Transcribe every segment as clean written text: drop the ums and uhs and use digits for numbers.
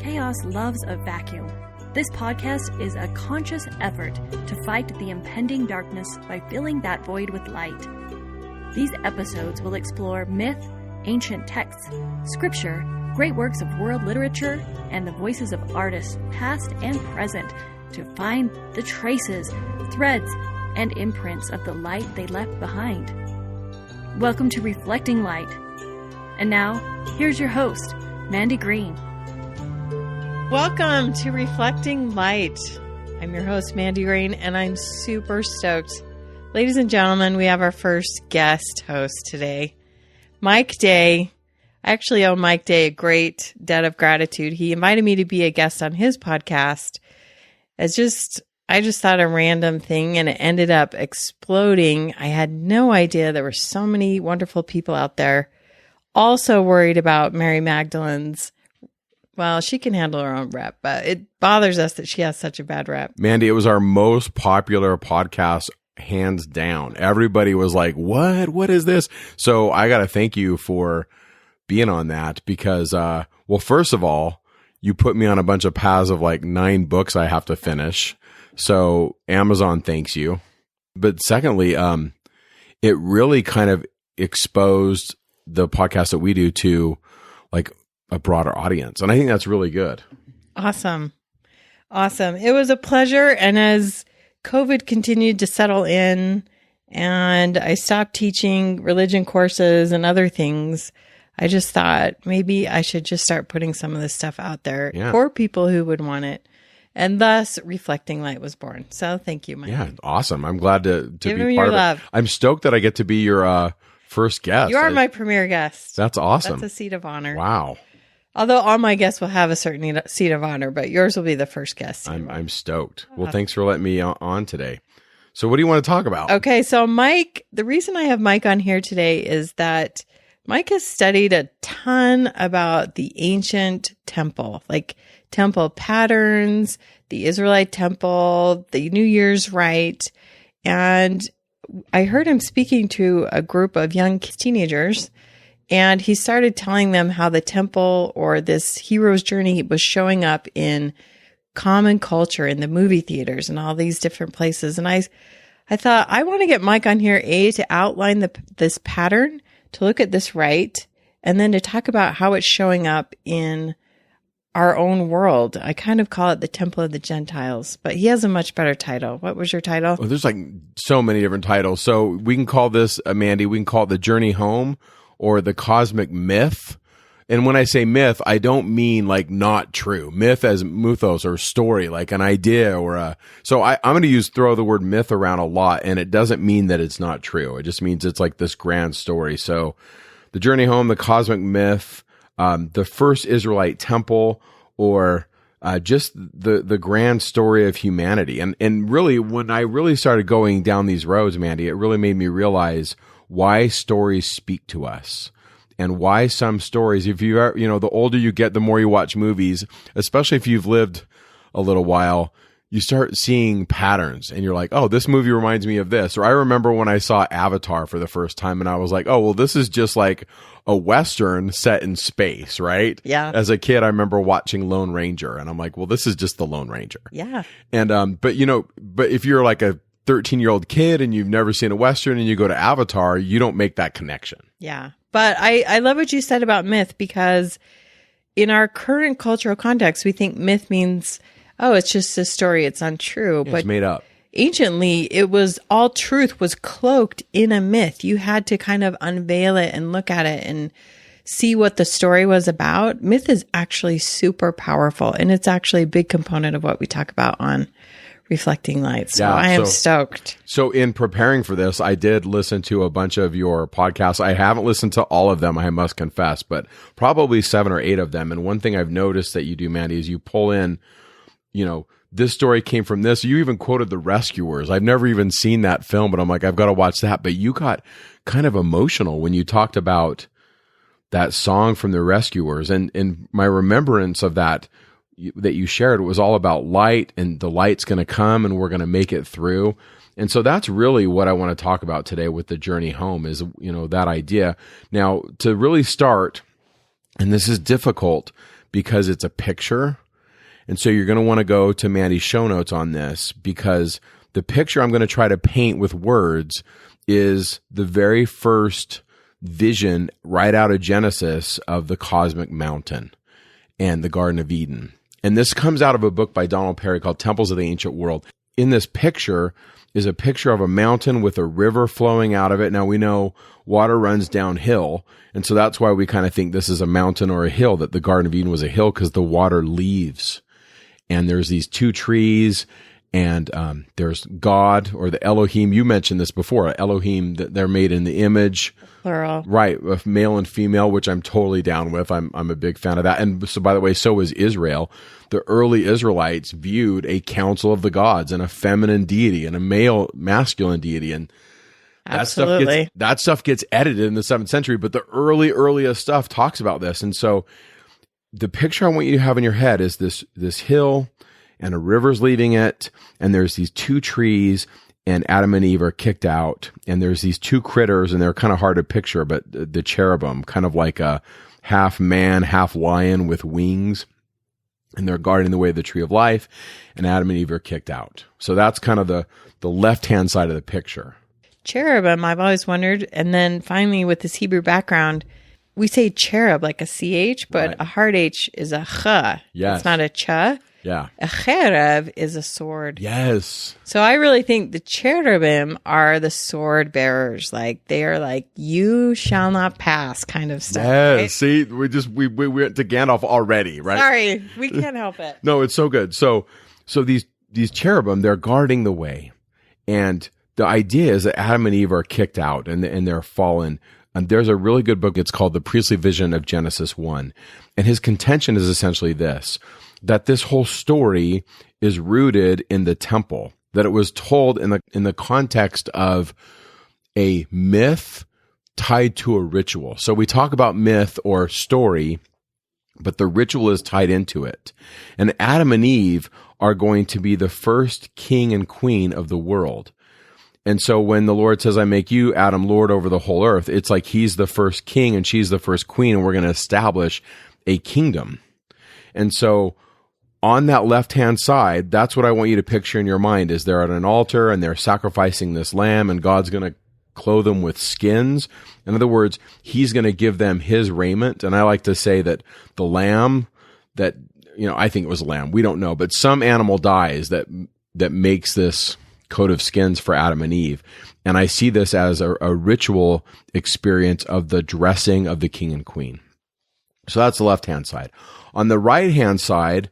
Chaos loves a vacuum. This podcast is a conscious effort to fight the impending darkness by filling that void with light. These episodes will explore myth, ancient texts, scripture, great works of world literature, and the voices of artists, past and present, to find the traces, threads, and imprints of the light they left behind. Welcome to Reflecting Light. And now, here's your host, Mandy Green. Welcome to Reflecting Light. I'm your host, Mandy Green, and I'm super stoked. Ladies and gentlemen, we have our first guest host today, Mike Day. I actually owe Mike Day a great debt of gratitude. He invited me to be a guest on his podcast. I just thought a random thing, and it ended up exploding. I had no idea there were so many wonderful people out there also worried about Mary Magdalene's. Well, she can handle her own rep, but it bothers us that she has such a bad rep. Mandy, it was our most popular podcast, hands down. Everybody was like, what is this? So I got to thank you for being on that because, well, first of all, you put me on a bunch of paths of like 9 books I have to finish. So Amazon thanks you. But secondly, it really kind of exposed the podcast that we do to like a broader audience. And I think that's really good. Awesome. It was a pleasure. And as COVID continued to settle in and I stopped teaching religion courses and other things, I just thought maybe I should just start putting some of this stuff out there for people who would want it. And thus, Reflecting Light was born. So thank you, Mike. Yeah, awesome. I'm glad to Give be him part your of love. it. I'm stoked that I get to be your first guest. You are my premier guest. That's awesome. That's a seat of honor. Wow. Although all my guests will have a certain seat of honor, but yours will be the first guest. I'm stoked. Well, thanks for letting me on today. So what do you want to talk about? Okay, so Mike, the reason I have Mike on here today is that Mike has studied a ton about the ancient temple, like temple patterns, the Israelite temple, the New Year's rite. And I heard him speaking to a group of young teenagers, and he started telling them how the temple or this hero's journey was showing up in common culture in the movie theaters and all these different places. And I thought, I want to get Mike on here, to outline this pattern, to look at this rite, and then to talk about how it's showing up in our own world. I kind of call it the Temple of the Gentiles, but he has a much better title. What was your title? Well, there's like so many different titles. So we can call this, Mandy, we can call it the Journey Home or the Cosmic Myth. And when I say myth, I don't mean like not true. Myth as mythos or story, like an idea or a... So I'm going to throw the word myth around a lot, and it doesn't mean that it's not true. It just means it's like this grand story. So the Journey Home, the Cosmic Myth, the first Israelite temple, or just the grand story of humanity. And really, when I really started going down these roads, Mandy, it really made me realize why stories speak to us. And why some stories, if you are, the older you get, the more you watch movies, especially if you've lived a little while, you start seeing patterns and you're like, oh, this movie reminds me of this. Or I remember when I saw Avatar for the first time and I was like, oh, well, this is just like a Western set in space, right? Yeah. As a kid, I remember watching Lone Ranger and I'm like, well, this is just the Lone Ranger. Yeah. And, but if you're like a 13-year-old kid and you've never seen a Western and you go to Avatar, you don't make that connection. Yeah. But I love what you said about myth, because in our current cultural context, we think myth means, oh, it's just a story. It's untrue. It's made up. Anciently, it was all truth was cloaked in a myth. You had to kind of unveil it and look at it and see what the story was about. Myth is actually super powerful, and it's actually a big component of what we talk about on Reflecting Light. So I am stoked. So in preparing for this, I did listen to a bunch of your podcasts. I haven't listened to all of them, I must confess, but probably 7 or 8 of them. And one thing I've noticed that you do, Mandy, is you pull in, this story came from this. You even quoted The Rescuers. I've never even seen that film, but I'm like, I've got to watch that. But you got kind of emotional when you talked about that song from The Rescuers. And my remembrance of that you shared was all about light, and the light's going to come and we're going to make it through. And so that's really what I want to talk about today with the journey home is, that idea. Now, to really start, And this is difficult because it's a picture. And so you're going to want to go to Mandy's show notes on this, because the picture I'm going to try to paint with words is the very first vision right out of Genesis of the cosmic mountain and the Garden of Eden. And this comes out of a book by Donald Perry called Temples of the Ancient World. In this picture is a picture of a mountain with a river flowing out of it. Now we know water runs downhill, and so that's why we kind of think this is a mountain or a hill, that the Garden of Eden was a hill, because the water leaves. And there's these two trees, and there's God, or the Elohim. You mentioned this before, Elohim, that they're made in the image. Plural. Right, of male and female, which I'm totally down with. I'm a big fan of that. And so, by the way, so is Israel. The early Israelites viewed a council of the gods and a feminine deity and a masculine deity. And Absolutely. that stuff gets edited in the 7th century, but the earliest stuff talks about this. And so the picture I want you to have in your head is this hill, and a river's leaving it, and there's these two trees, and Adam and Eve are kicked out, and there's these two critters, and they're kind of hard to picture, but the cherubim, kind of like a half man, half lion with wings, and they're guarding the way of the tree of life, and Adam and Eve are kicked out. So that's kind of the left-hand side of the picture. Cherubim, I've always wondered. And then finally, with this Hebrew background, we say cherub like a CH, but Right. a hard H is a ch. Yes. It's not a ch. Yeah. A cherub is a sword. Yes. So I really think the cherubim are the sword bearers. Like, they are like, you shall not pass kind of stuff. Yes. Right? See, we went to Gandalf already, right? Sorry, we can't help it. No, it's so good. So these cherubim, they're guarding the way. And the idea is that Adam and Eve are kicked out and they're fallen. And there's a really good book. It's called The Priestly Vision of Genesis 1. And his contention is essentially this, that this whole story is rooted in the temple, that it was told in the context of a myth tied to a ritual. So we talk about myth or story, but the ritual is tied into it. And Adam and Eve are going to be the first king and queen of the world. And so when the Lord says, I make you, Adam, Lord over the whole earth, it's like he's the first king and she's the first queen, and we're going to establish a kingdom. And so on that left-hand side, that's what I want you to picture in your mind, is they're at an altar and they're sacrificing this lamb, and God's going to clothe them with skins. In other words, he's going to give them his raiment. And I like to say that the lamb that, I think it was a lamb, we don't know, but some animal dies that makes this coat of skins for Adam and Eve. And I see this as a ritual experience of the dressing of the king and queen. So that's the left-hand side. On the right-hand side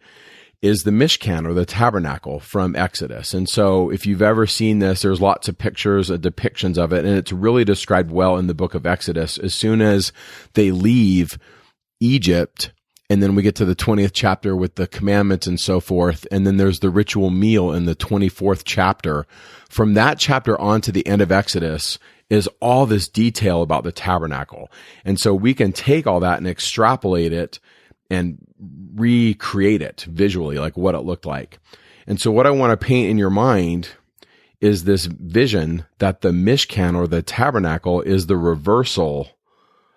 is the Mishkan, or the Tabernacle, from Exodus. And so if you've ever seen this, there's lots of pictures, depictions of it, and it's really described well in the book of Exodus. As soon as they leave Egypt, and then we get to the 20th chapter with the commandments and so forth, and then there's the ritual meal in the 24th chapter. From that chapter on to the end of Exodus is all this detail about the tabernacle. And so we can take all that and extrapolate it and recreate it visually, like what it looked like. And so what I want to paint in your mind is this vision that the Mishkan, or the tabernacle, is the reversal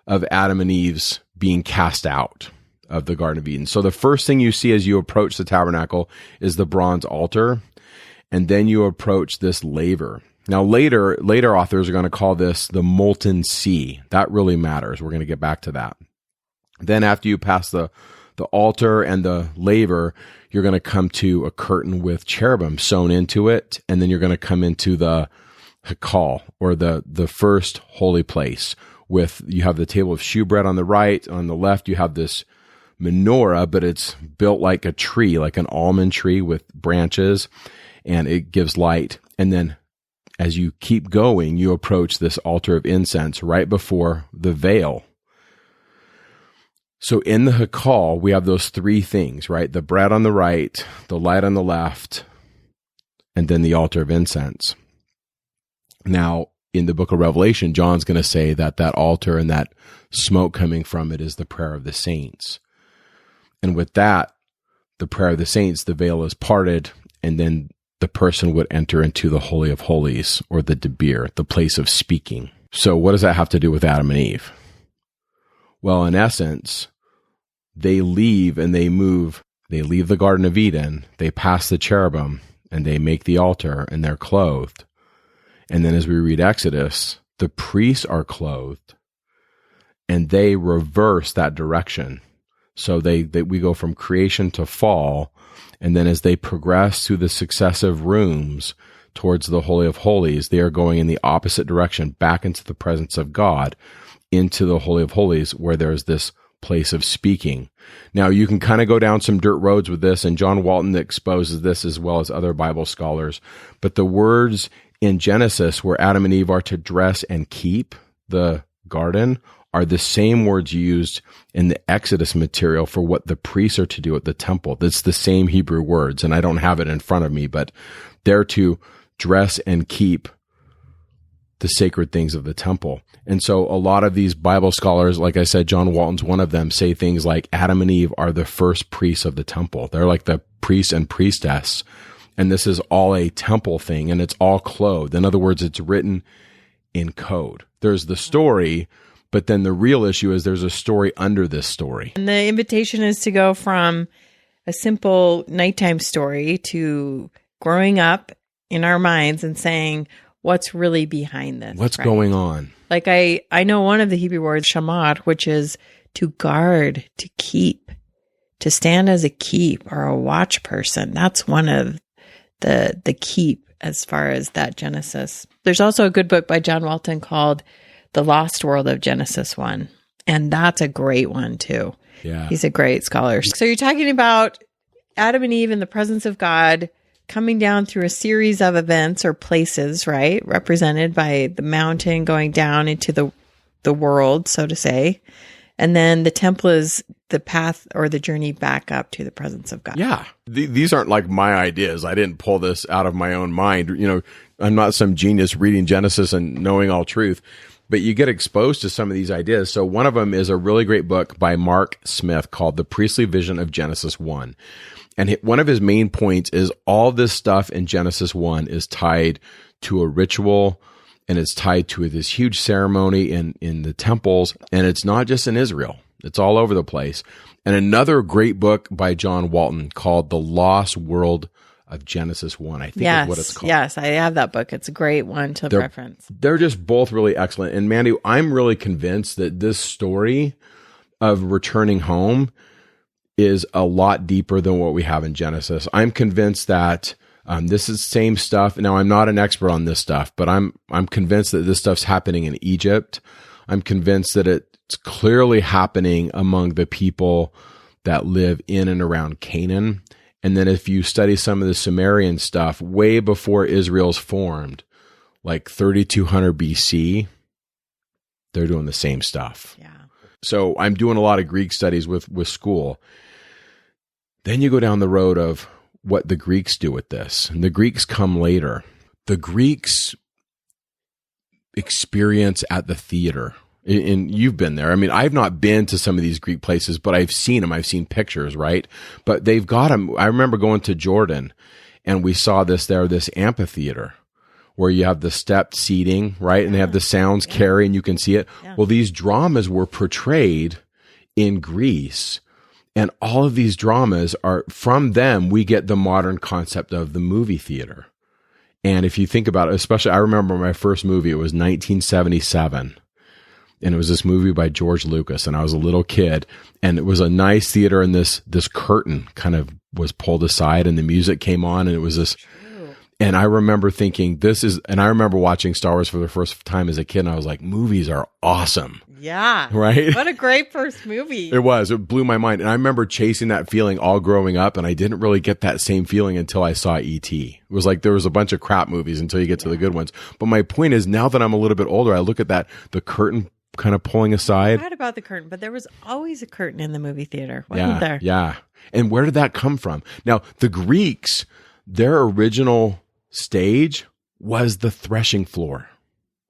of Adam and Eve's being cast out of the Garden of Eden. So the first thing you see as you approach the tabernacle is the bronze altar, and then you approach this laver. Now later authors are going to call this the molten sea. That really matters. We're going to get back to that. Then after you pass the altar and the laver, you're going to come to a curtain with cherubim sewn into it, and then you're going to come into the Hekal, or the first holy place. You have the table of shewbread on the right. On the left, you have this menorah, but it's built like a tree, like an almond tree with branches, and it gives light. And then as you keep going, you approach this altar of incense right before the veil. So in the Hekal, we have those three things, right? The bread on the right, the light on the left, and then the altar of incense. Now, in the book of Revelation, John's going to say that altar and that smoke coming from it is the prayer of the saints. And with that, the prayer of the saints, the veil is parted, and then the person would enter into the Holy of Holies, or the Debir, the place of speaking. So what does that have to do with Adam and Eve? Well, in essence, they leave and they move. They leave the Garden of Eden, they pass the cherubim, and they make the altar, and they're clothed. And then as we read Exodus, the priests are clothed, and they reverse that direction. So we go from creation to fall, and then as they progress through the successive rooms towards the Holy of Holies, they are going in the opposite direction, back into the presence of God, into the Holy of Holies, where there's this place of speaking. Now, you can kind of go down some dirt roads with this, and John Walton exposes this as well as other Bible scholars. But the words in Genesis where Adam and Eve are to dress and keep the garden are the same words used in the Exodus material for what the priests are to do at the temple. That's the same Hebrew words, and I don't have it in front of me, but they're to dress and keep the sacred things of the temple. And so a lot of these Bible scholars, like I said, John Walton's one of them, say things like Adam and Eve are the first priests of the temple. They're like the priest and priestess. And this is all a temple thing, and it's all clothed. In other words, it's written in code. There's the story, but then the real issue is there's a story under this story. And the invitation is to go from a simple nighttime story to growing up in our minds and saying, what's really behind this? What's going on? Like I know one of the Hebrew words, shamar, which is to guard, to keep, to stand as a keep or a watch person. That's one of the keep as far as that Genesis. There's also a good book by John Walton called The Lost World of Genesis 1. And that's a great one too. Yeah. He's a great scholar. So you're talking about Adam and Eve in the presence of God, coming down through a series of events or places, right? Represented by the mountain going down into the world, so to say. And then the temple is the path or the journey back up to the presence of God. Yeah. These aren't like my ideas. I didn't pull this out of my own mind. You know, I'm not some genius reading Genesis and knowing all truth, but you get exposed to some of these ideas. So one of them is a really great book by Mark Smith called The Priestly Vision of Genesis 1. And one of his main points is all this stuff in Genesis 1 is tied to a ritual, and it's tied to this huge ceremony in the temples, and it's not just in Israel. It's all over the place. And another great book by John Walton called The Lost World of Genesis 1, I think is what it's called. Yes, I have that book. It's a great one to reference. They're just both really excellent. And Mandy, I'm really convinced that this story of returning home is a lot deeper than what we have in Genesis. I'm convinced that this is the same stuff. Now, I'm not an expert on this stuff, but I'm convinced that this stuff's happening in Egypt. I'm convinced that it's clearly happening among the people that live in and around Canaan. And then if you study some of the Sumerian stuff, way before Israel's formed, like 3200 BC, they're doing the same stuff. Yeah. So I'm doing a lot of Greek studies with school. Then you go down the road of what the Greeks do with this. And the Greeks come later. The Greeks experience at the theater. And you've been there. I mean, I've not been to some of these Greek places, but I've seen them. I've seen pictures, right? But they've got them. I remember going to Jordan, and we saw this amphitheater where you have the stepped seating, right? And they have the sounds carry, and you can see it. Yeah. Well, these dramas were portrayed in Greece. And all of these dramas are, from them, we get the modern concept of the movie theater. And if you think about it, especially, I remember my first movie, it was 1977. And it was this movie by George Lucas, and I was a little kid, and it was a nice theater, and this curtain kind of was pulled aside, and the music came on, and it was this, and I remember thinking, and I remember watching Star Wars for the first time as a kid, and I was like, movies are awesome. Yeah. Right? What a great first movie. It blew my mind. And I remember chasing that feeling all growing up, and I didn't really get that same feeling until I saw E.T. It was like there was a bunch of crap movies until you get to the good ones. But my point is, now that I'm a little bit older, I look at the curtain kind of pulling aside. I heard about the curtain, but there was always a curtain in the movie theater, wasn't there? Yeah. And where did that come from? Now, the Greeks, their original stage was the threshing floor.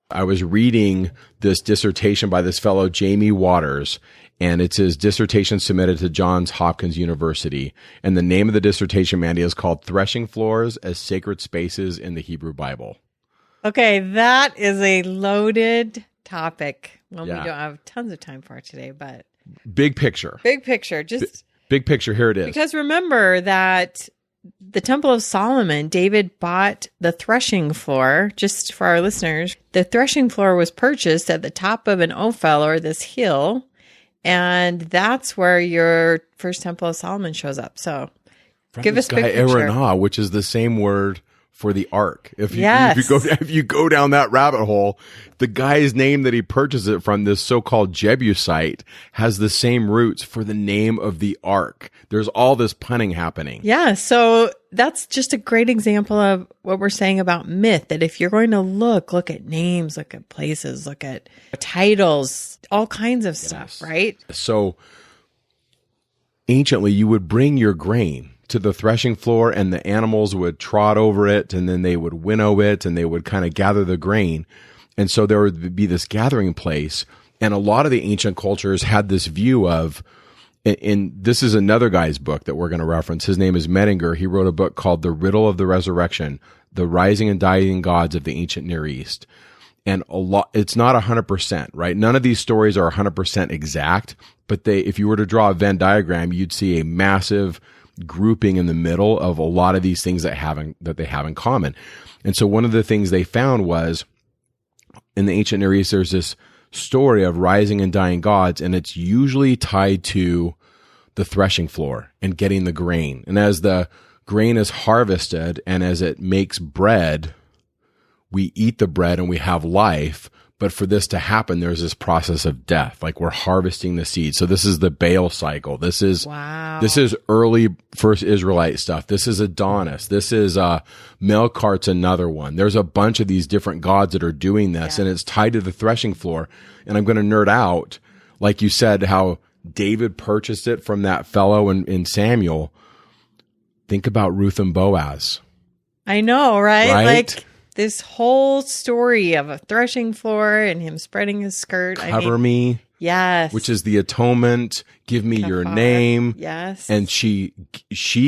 I was reading this dissertation by this fellow, Jamie Waters, and it's his dissertation submitted to Johns Hopkins University. And the name of the dissertation, Mandy, is called Threshing Floors as Sacred Spaces in the Hebrew Bible. Okay, that is a loaded topic. Well, Yeah. we don't have tons of time for it today, but big picture. Big picture. Just big picture. Here it is. because remember that the Temple of Solomon, David bought the threshing floor. Just for our listeners, the threshing floor was purchased at the top of an Ophel, or this hill, and that's where your first Temple of Solomon shows up. So give us a big picture. Erenah, which is the same word for the ark. If Yes. you go down that rabbit hole, the guy's name that he purchased it from, this so-called Jebusite, has the same roots for the name of the ark. There's all this punning happening. Yeah, so that's just a great example of what we're saying about myth, that if you're going to look at names, look at places, look at titles, all kinds of stuff, right? So anciently, you would bring your grain to the threshing floor, and the animals would trot over it, and then they would winnow it, and they would kind of gather the grain. And so there would be this gathering place. And a lot of the ancient cultures had this view of, and this is another guy's book that we're going to reference. His name is Medinger. He wrote a book called The Riddle of the Resurrection, The Rising and Dying Gods of the Ancient Near East. And it's not 100%, right? None of these stories are 100% exact, but if you were to draw a Venn diagram, you'd see a massive grouping in the middle of a lot of these things that they have in common. And so one of the things they found was, in the ancient Near East, there's this story of rising and dying gods, and it's usually tied to the threshing floor and getting the grain. And as the grain is harvested and as it makes bread, we eat the bread and we have life. But for this to happen, there's this process of death. Like, we're harvesting the seed. So this is the Baal cycle. This is early first Israelite stuff. This is Adonis. This is Melkart's another one. There's a bunch of these different gods that are doing this, and it's tied to the threshing floor. And I'm going to nerd out, like you said, how David purchased it from that fellow in Samuel. Think about Ruth and Boaz. I know, right? Right? Like, this whole story of a threshing floor and him spreading his skirt. Cover me. Yes. Which is the atonement. Give me your name. Yes. And she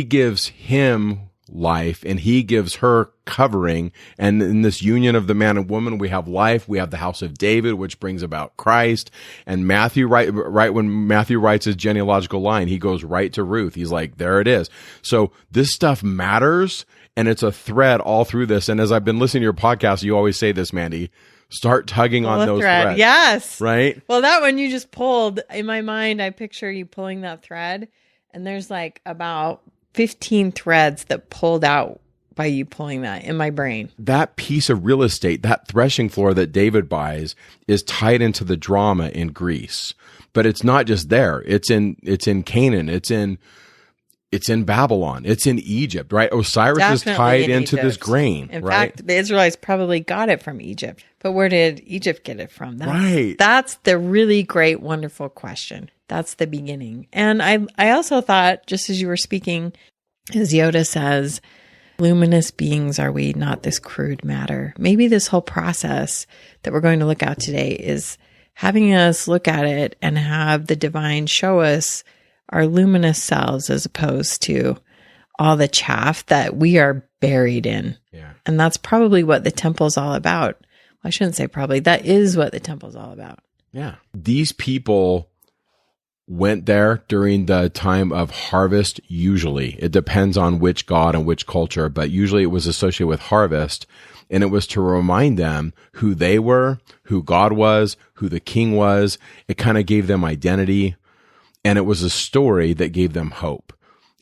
gives him life, and he gives her covering. And in this union of the man and woman, we have life. We have the house of David, which brings about Christ. And Matthew, right when Matthew writes his genealogical line, he goes right to Ruth. He's like, there it is. So this stuff matters. And it's a thread all through this. And as I've been listening to your podcast, you always say this, Mandy, start tugging on those threads. Yes. Right? Well, that one you just pulled, in my mind, I picture you pulling that thread, and there's like about 15 threads that pulled out by you pulling that in my brain. That piece of real estate, that threshing floor that David buys, is tied into the drama in Greece. But it's not just there. It's in Canaan. It's in Babylon. It's in Egypt, right? Osiris is tied into this grain, in right? fact, the Israelites probably got it from Egypt. But where did Egypt get it from? Right. That's the really great, wonderful question. That's the beginning. And I also thought, just as you were speaking, as Yoda says, luminous beings are we, not this crude matter. Maybe this whole process that we're going to look at today is having us look at it and have the divine show us our luminous selves, as opposed to all the chaff that we are buried in. Yeah. And that's probably what the temple's all about. Well, I shouldn't say probably. That is what the temple's all about. Yeah. These people went there during the time of harvest, usually. It depends on which god and which culture, but usually it was associated with harvest. And it was to remind them who they were, who God was, who the king was. It kind of gave them identity. And it was a story that gave them hope.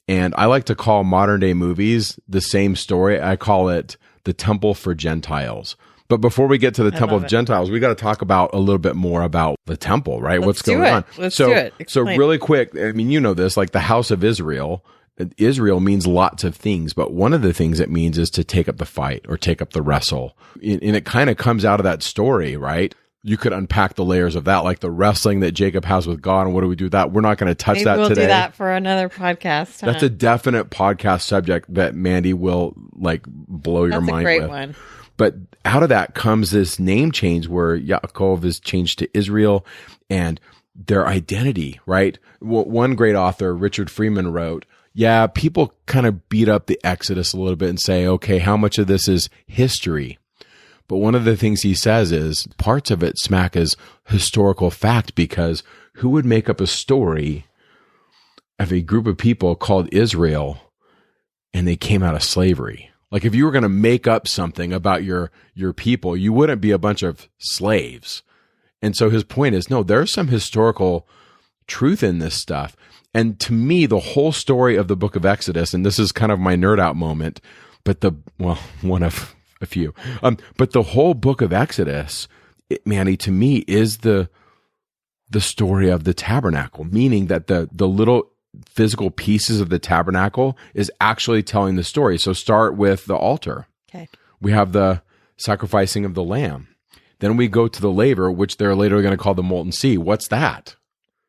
And I like to call modern day movies the same story. I call it the Temple for Gentiles. But before we get to the Temple of Gentiles, we got to talk about a little bit more about the temple, right? What's going on? Let's do it. So really quick, I mean, you know this, like the house of Israel. Israel means lots of things, but one of the things it means is to take up the fight or take up the wrestle. And it kind of comes out of that story, right? You could unpack the layers of that, like the wrestling that Jacob has with God. And what do we do with that? We're not going to touch that today. We'll do that for another podcast. That's a definite podcast subject that Mandy will like blow your mind with. That's a great one. But out of that comes this name change where Yaakov is changed to Israel and their identity, right? One great author, Richard Freeman, wrote, yeah, people kind of beat up the Exodus a little bit and say, okay, how much of this is history? But one of the things he says is parts of it smack as historical fact, because who would make up a story of a group of people called Israel and they came out of slavery? Like if you were going to make up something about your people, you wouldn't be a bunch of slaves. And so his point is, no, there's some historical truth in this stuff. And to me, the whole story of the book of Exodus, and this is kind of my nerd out moment, but one of a few, but the whole book of Exodus, Manny, to me is the story of the tabernacle, meaning that the little physical pieces of the tabernacle is actually telling the story. So start with the altar. Okay. We have the sacrificing of the lamb. Then we go to the laver, which they're later going to call the molten sea. What's that?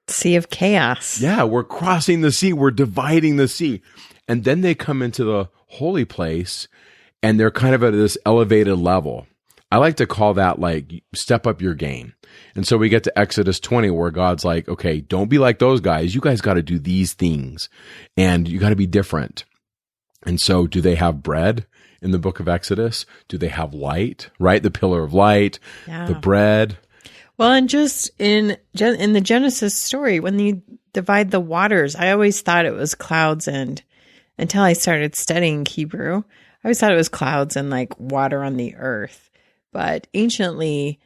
Sea of chaos. Yeah, we're crossing the sea. We're dividing the sea. And then they come into the holy place and they're kind of at this elevated level. I like to call that like step up your game. And so we get to Exodus 20 where God's like, okay, don't be like those guys. You guys got to do these things and you got to be different. And so do they have bread in the book of Exodus? Do they have light, right? The pillar of light, the bread. Well, and just in the Genesis story, when you divide the waters, I always thought it was clouds until I started studying Hebrew, I always thought it was clouds and like water on the earth. But anciently,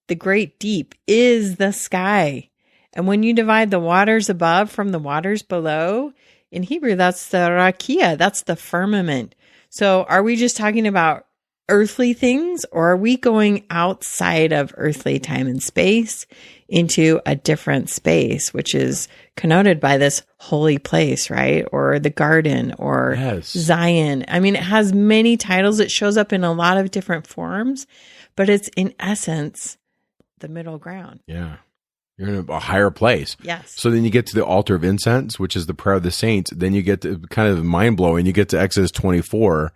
the great deep is the sky. And when you divide the waters above from the waters below, in Hebrew, that's the rakia, that's the firmament. So are we just talking about earthly things, or are we going outside of earthly time and space into a different space, which is connoted by this holy place, right? Or the garden, or Zion. I mean, it has many titles. It shows up in a lot of different forms, but it's in essence the middle ground. Yeah. You're in a higher place. Yes. So then you get to the altar of incense, which is the prayer of the saints. Then you get to kind of mind blowing. You get to Exodus 24.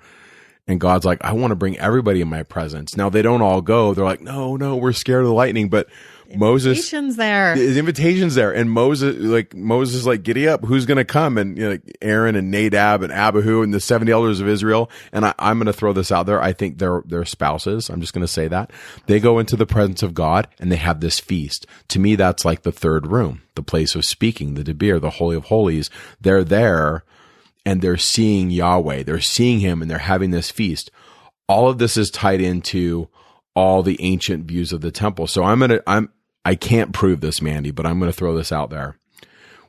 And God's like, I want to bring everybody in my presence. Now they don't all go. They're like, no, we're scared of the lightning. But Invitation's there. The invitation's there. And Moses is like, giddy up. Who's going to come? And Aaron and Nadab and Abihu and the 70 elders of Israel. And I'm going to throw this out there. I think they're spouses. I'm just going to say that. They go into the presence of God and they have this feast. To me, that's like the third room, the place of speaking, the Debir, the Holy of Holies. They're there. And they're seeing Yahweh, they're seeing him, and they're having this feast. All of this is tied into all the ancient views of the temple. So I can't prove this, Mandy, but I'm going to throw this out there.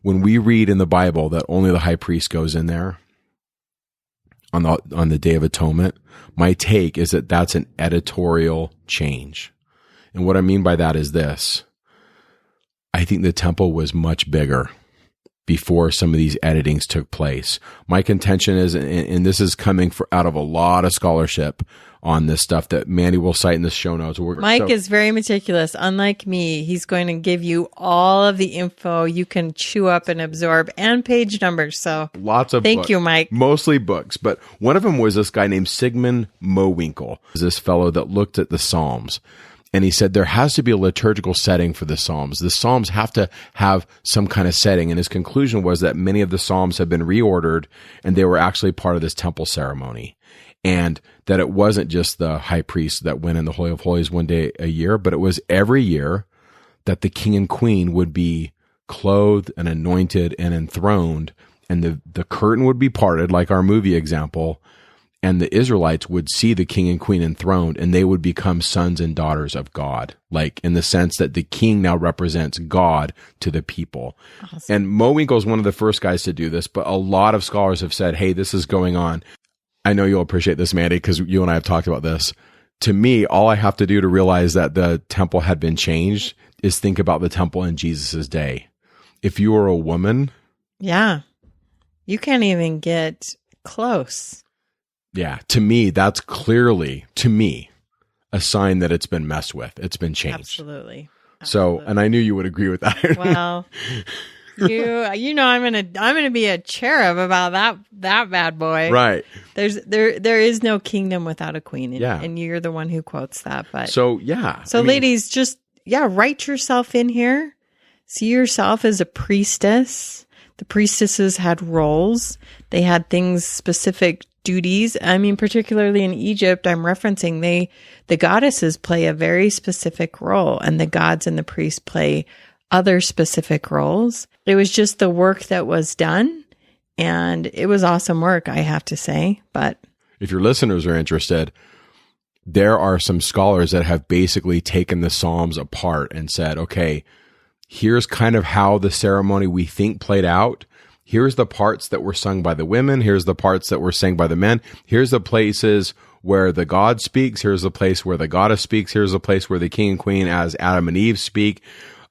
When we read in the Bible that only the high priest goes in there on the Day of Atonement, my take is that that's an editorial change. And what I mean by that is this. I think the temple was much bigger before some of these editings took place. My contention is, and this is coming out of a lot of scholarship on this stuff that Mandy will cite in the show notes. Mike is very meticulous. Unlike me, he's going to give you all of the info you can chew up and absorb, and page numbers. So lots of Thank books. you, Mike. Mostly books, but one of them was this guy named Sigmund Mowinckel. This fellow that looked at the Psalms. And he said there has to be a liturgical setting for the Psalms. The Psalms have to have some kind of setting. And his conclusion was that many of the Psalms have been reordered and they were actually part of this temple ceremony. And that it wasn't just the high priest that went in the Holy of Holies one day a year, but it was every year that the king and queen would be clothed and anointed and enthroned. And the curtain would be parted, like our movie example. And the Israelites would see the king and queen enthroned, and they would become sons and daughters of God, like in the sense that the king now represents God to the people. Awesome. And Mowinckel is one of the first guys to do this, but a lot of scholars have said, hey, this is going on. I know you'll appreciate this, Mandy, because you and I have talked about this. To me, all I have to do to realize that the temple had been changed is think about the temple in Jesus's day. If you were a woman. Yeah. You can't even get close. Yeah, to me, that's clearly, to me, a sign that it's been messed with. It's been changed. Absolutely. So, and I knew you would agree with that. Well, you know, I'm gonna be a cherub about that bad boy. Right. There is no kingdom without a queen. And, yeah. And you're the one who quotes that. But so yeah. So ladies, just write yourself in here. See yourself as a priestess. The priestesses had roles. They had things specific. Duties. I mean, particularly in Egypt, I'm referencing the goddesses play a very specific role, and the gods and the priests play other specific roles. It was just the work that was done, and it was awesome work, I have to say. But if your listeners are interested, there are some scholars that have basically taken the Psalms apart and said, okay, here's kind of how the ceremony we think played out. Here's the parts that were sung by the women. Here's the parts that were sang by the men. Here's the places where the God speaks. Here's the place where the goddess speaks. Here's the place where the king and queen as Adam and Eve speak.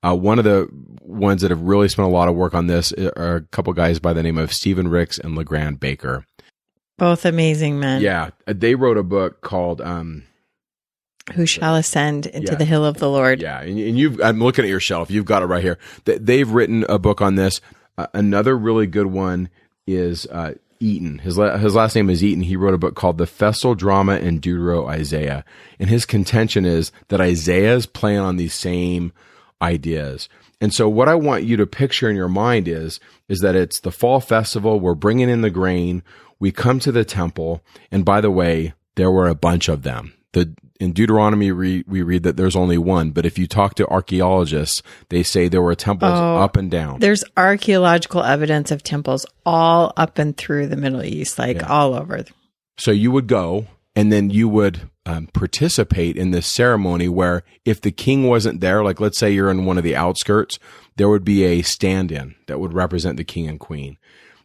One of the ones that have really spent a lot of work on this are a couple guys by the name of Stephen Ricks and LeGrand Baker. Both amazing men. Yeah. They wrote a book called... Who shall ascend into the hill of the Lord? Yeah. And I'm looking at your shelf. You've got it right here. They've written a book on this. Another really good one is Eaton. His last name is Eaton. He wrote a book called The Festal Drama in Deutero-Isaiah. And his contention is that Isaiah is playing on these same ideas. And so what I want you to picture in your mind is that it's the fall festival. We're bringing in the grain. We come to the temple. And by the way, there were a bunch of them. In Deuteronomy, we read that there's only one, but if you talk to archaeologists, they say there were temples up and down. There's archaeological evidence of temples all up and through the Middle East, all over. So you would go, and then you would participate in this ceremony where if the king wasn't there, like let's say you're in one of the outskirts, there would be a stand-in that would represent the king and queen.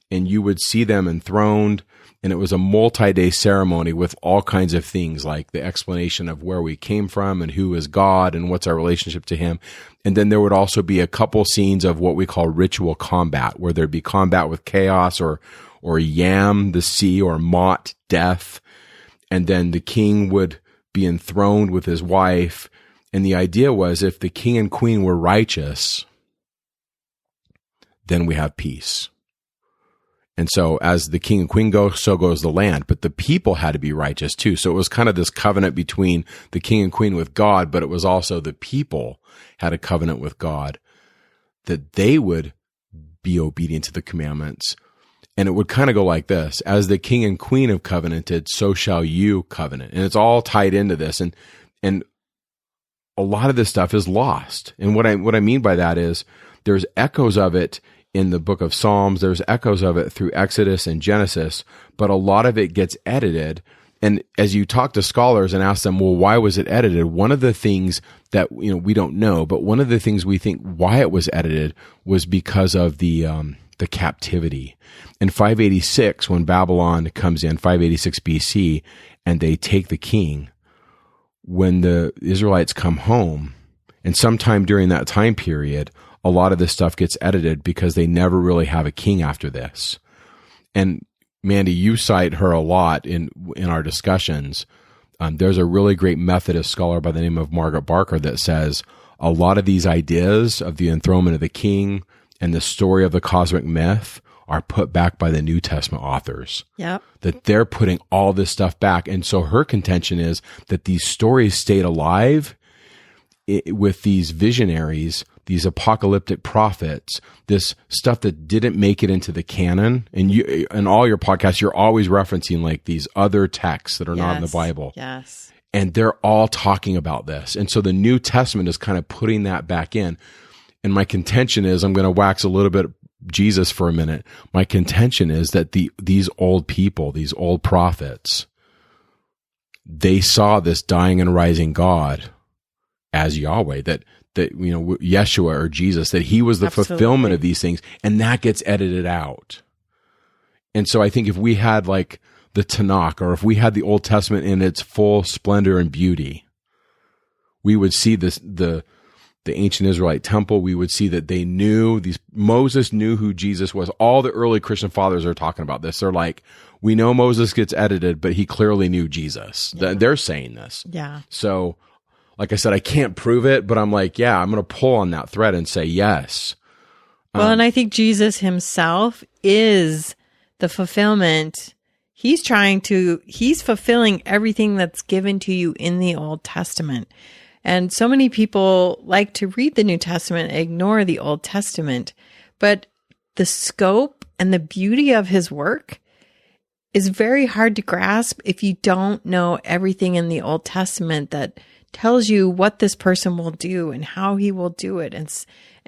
And you would see them enthroned. And it was a multi-day ceremony with all kinds of things like the explanation of where we came from and who is God and what's our relationship to him. And then there would also be a couple scenes of what we call ritual combat, where there'd be combat with chaos or Yam, the sea, or Mot, death. And then the king would be enthroned with his wife. And the idea was if the king and queen were righteous, then we have peace. And so as the king and queen go, so goes the land. But the people had to be righteous too. So it was kind of this covenant between the king and queen with God, but it was also the people had a covenant with God that they would be obedient to the commandments. And it would kind of go like this: as the king and queen have covenanted, so shall you covenant. And it's all tied into this. And a lot of this stuff is lost. And what I mean by that is there's echoes of it in the book of Psalms, there's echoes of it through Exodus and Genesis, but a lot of it gets edited. And as you talk to scholars and ask them, well, why was it edited? One of the things that, we don't know, but one of the things we think why it was edited was because of the captivity. In 586, when Babylon comes in, 586 BC, and they take the king, when the Israelites come home, and sometime during that time period, a lot of this stuff gets edited because they never really have a king after this. And Mandy, you cite her a lot in our discussions. There's a really great Methodist scholar by the name of Margaret Barker that says a lot of these ideas of the enthronement of the king and the story of the cosmic myth are put back by the New Testament authors. Yep. That they're putting all this stuff back. And so her contention is that these stories stayed alive with these visionaries, these apocalyptic prophets, this stuff that didn't make it into the canon. And you, in all your podcasts, you're always referencing like these other texts that are not in the Bible. Yes. And they're all talking about this. And so the New Testament is kind of putting that back in. And my contention is, I'm going to wax a little bit Jesus for a minute. My contention is that these old people, these old prophets, they saw this dying and rising God as Yahweh, that Yeshua or Jesus, that he was the fulfillment of these things, and that gets edited out. And so I think if we had like the Tanakh, or if we had the Old Testament in its full splendor and beauty, we would see this, the ancient Israelite temple. We would see that Moses knew who Jesus was. All the early Christian fathers are talking about this. They're like, we know Moses gets edited, but he clearly knew Jesus. Yeah. They're saying this. Yeah. So, like I said, I can't prove it, but I'm like, yeah, I'm going to pull on that thread and say yes. Well, and I think Jesus himself is the fulfillment. He's fulfilling everything that's given to you in the Old Testament. And so many people like to read the New Testament and ignore the Old Testament. But the scope and the beauty of his work is very hard to grasp if you don't know everything in the Old Testament that tells you what this person will do and how he will do it,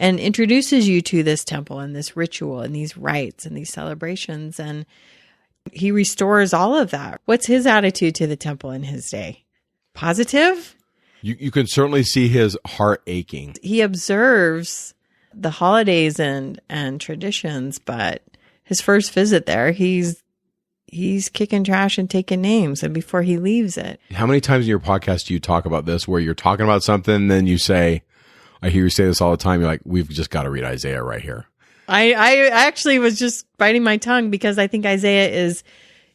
and introduces you to this temple and this ritual and these rites and these celebrations. And he restores all of that. What's his attitude to the temple in his day? Positive? You can certainly see his heart aching. He observes the holidays and traditions, but his first visit there, he's kicking trash and taking names, and before he leaves it. How many times in your podcast do you talk about this, where you're talking about something, and then you say, I hear you say this all the time, you're like, we've just got to read Isaiah right here. I actually was just biting my tongue because I think Isaiah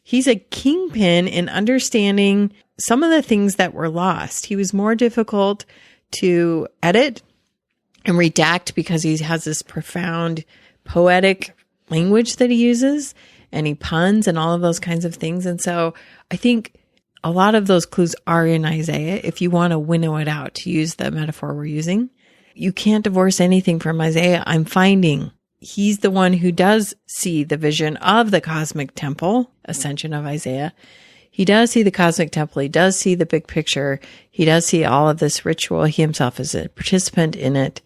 he's a kingpin in understanding some of the things that were lost. He was more difficult to edit and redact because he has this profound poetic language that he uses, and he puns and all of those kinds of things. And so I think a lot of those clues are in Isaiah. If you want to winnow it out, to use the metaphor we're using, you can't divorce anything from Isaiah. I'm finding he's the one who does see the vision of the cosmic temple, ascension of Isaiah. He does see the cosmic temple. He does see the big picture. He does see all of this ritual. He himself is a participant in it.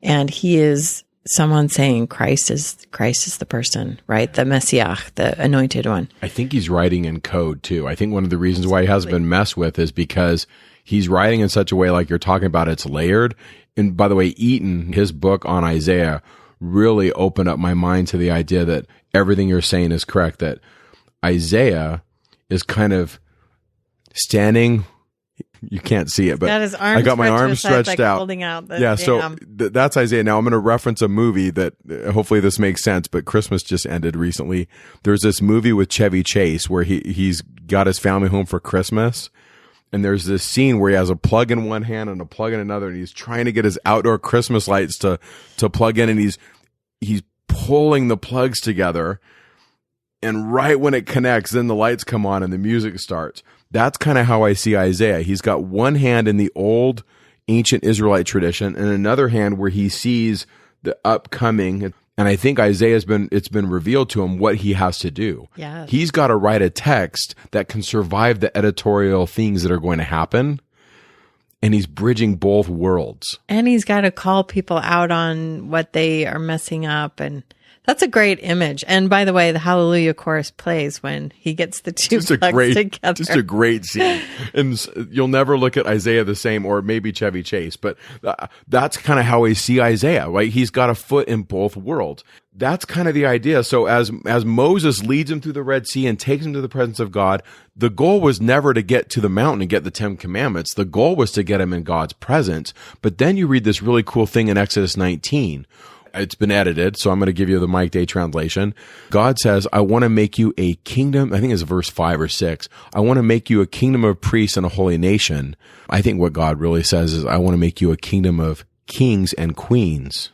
And he is someone saying Christ is the person, right? The Messiah, the anointed one. I think he's writing in code too. I think one of the reasons why he hasn't been messed with is because he's writing in such a way, like you're talking about, it's layered. And by the way, Eaton, his book on Isaiah, really opened up my mind to the idea that everything you're saying is correct, that Isaiah is kind of standing. You can't see it, but I got my arms stretched like out. Holding out the yeah, jam. So that's Isaiah. Now I'm going to reference a movie that hopefully this makes sense, but Christmas just ended recently. There's this movie with Chevy Chase where he's got his family home for Christmas. And there's this scene where he has a plug in one hand and a plug in another, and he's trying to get his outdoor Christmas lights to plug in, and he's pulling the plugs together. And right when it connects, then the lights come on and the music starts. That's kind of how I see Isaiah. He's got one hand in the old ancient Israelite tradition and another hand where he sees the upcoming. And I think it's been revealed to him what he has to do. Yes. He's got to write a text that can survive the editorial things that are going to happen. And he's bridging both worlds. And he's got to call people out on what they are messing up. And that's a great image. And by the way, the Hallelujah chorus plays when he gets the two plugs together. Just a great scene. And you'll never look at Isaiah the same, or maybe Chevy Chase, but that's kind of how I see Isaiah, right? He's got a foot in both worlds. That's kind of the idea. So as Moses leads him through the Red Sea and takes him to the presence of God, the goal was never to get to the mountain and get the 10 commandments. The goal was to get him in God's presence. But then you read this really cool thing in Exodus 19. It's been edited, so I'm going to give you the Mike Day translation. God says, I want to make you a kingdom. I think it's verse 5 or 6. I want to make you a kingdom of priests and a holy nation. I think what God really says is, I want to make you a kingdom of kings and queens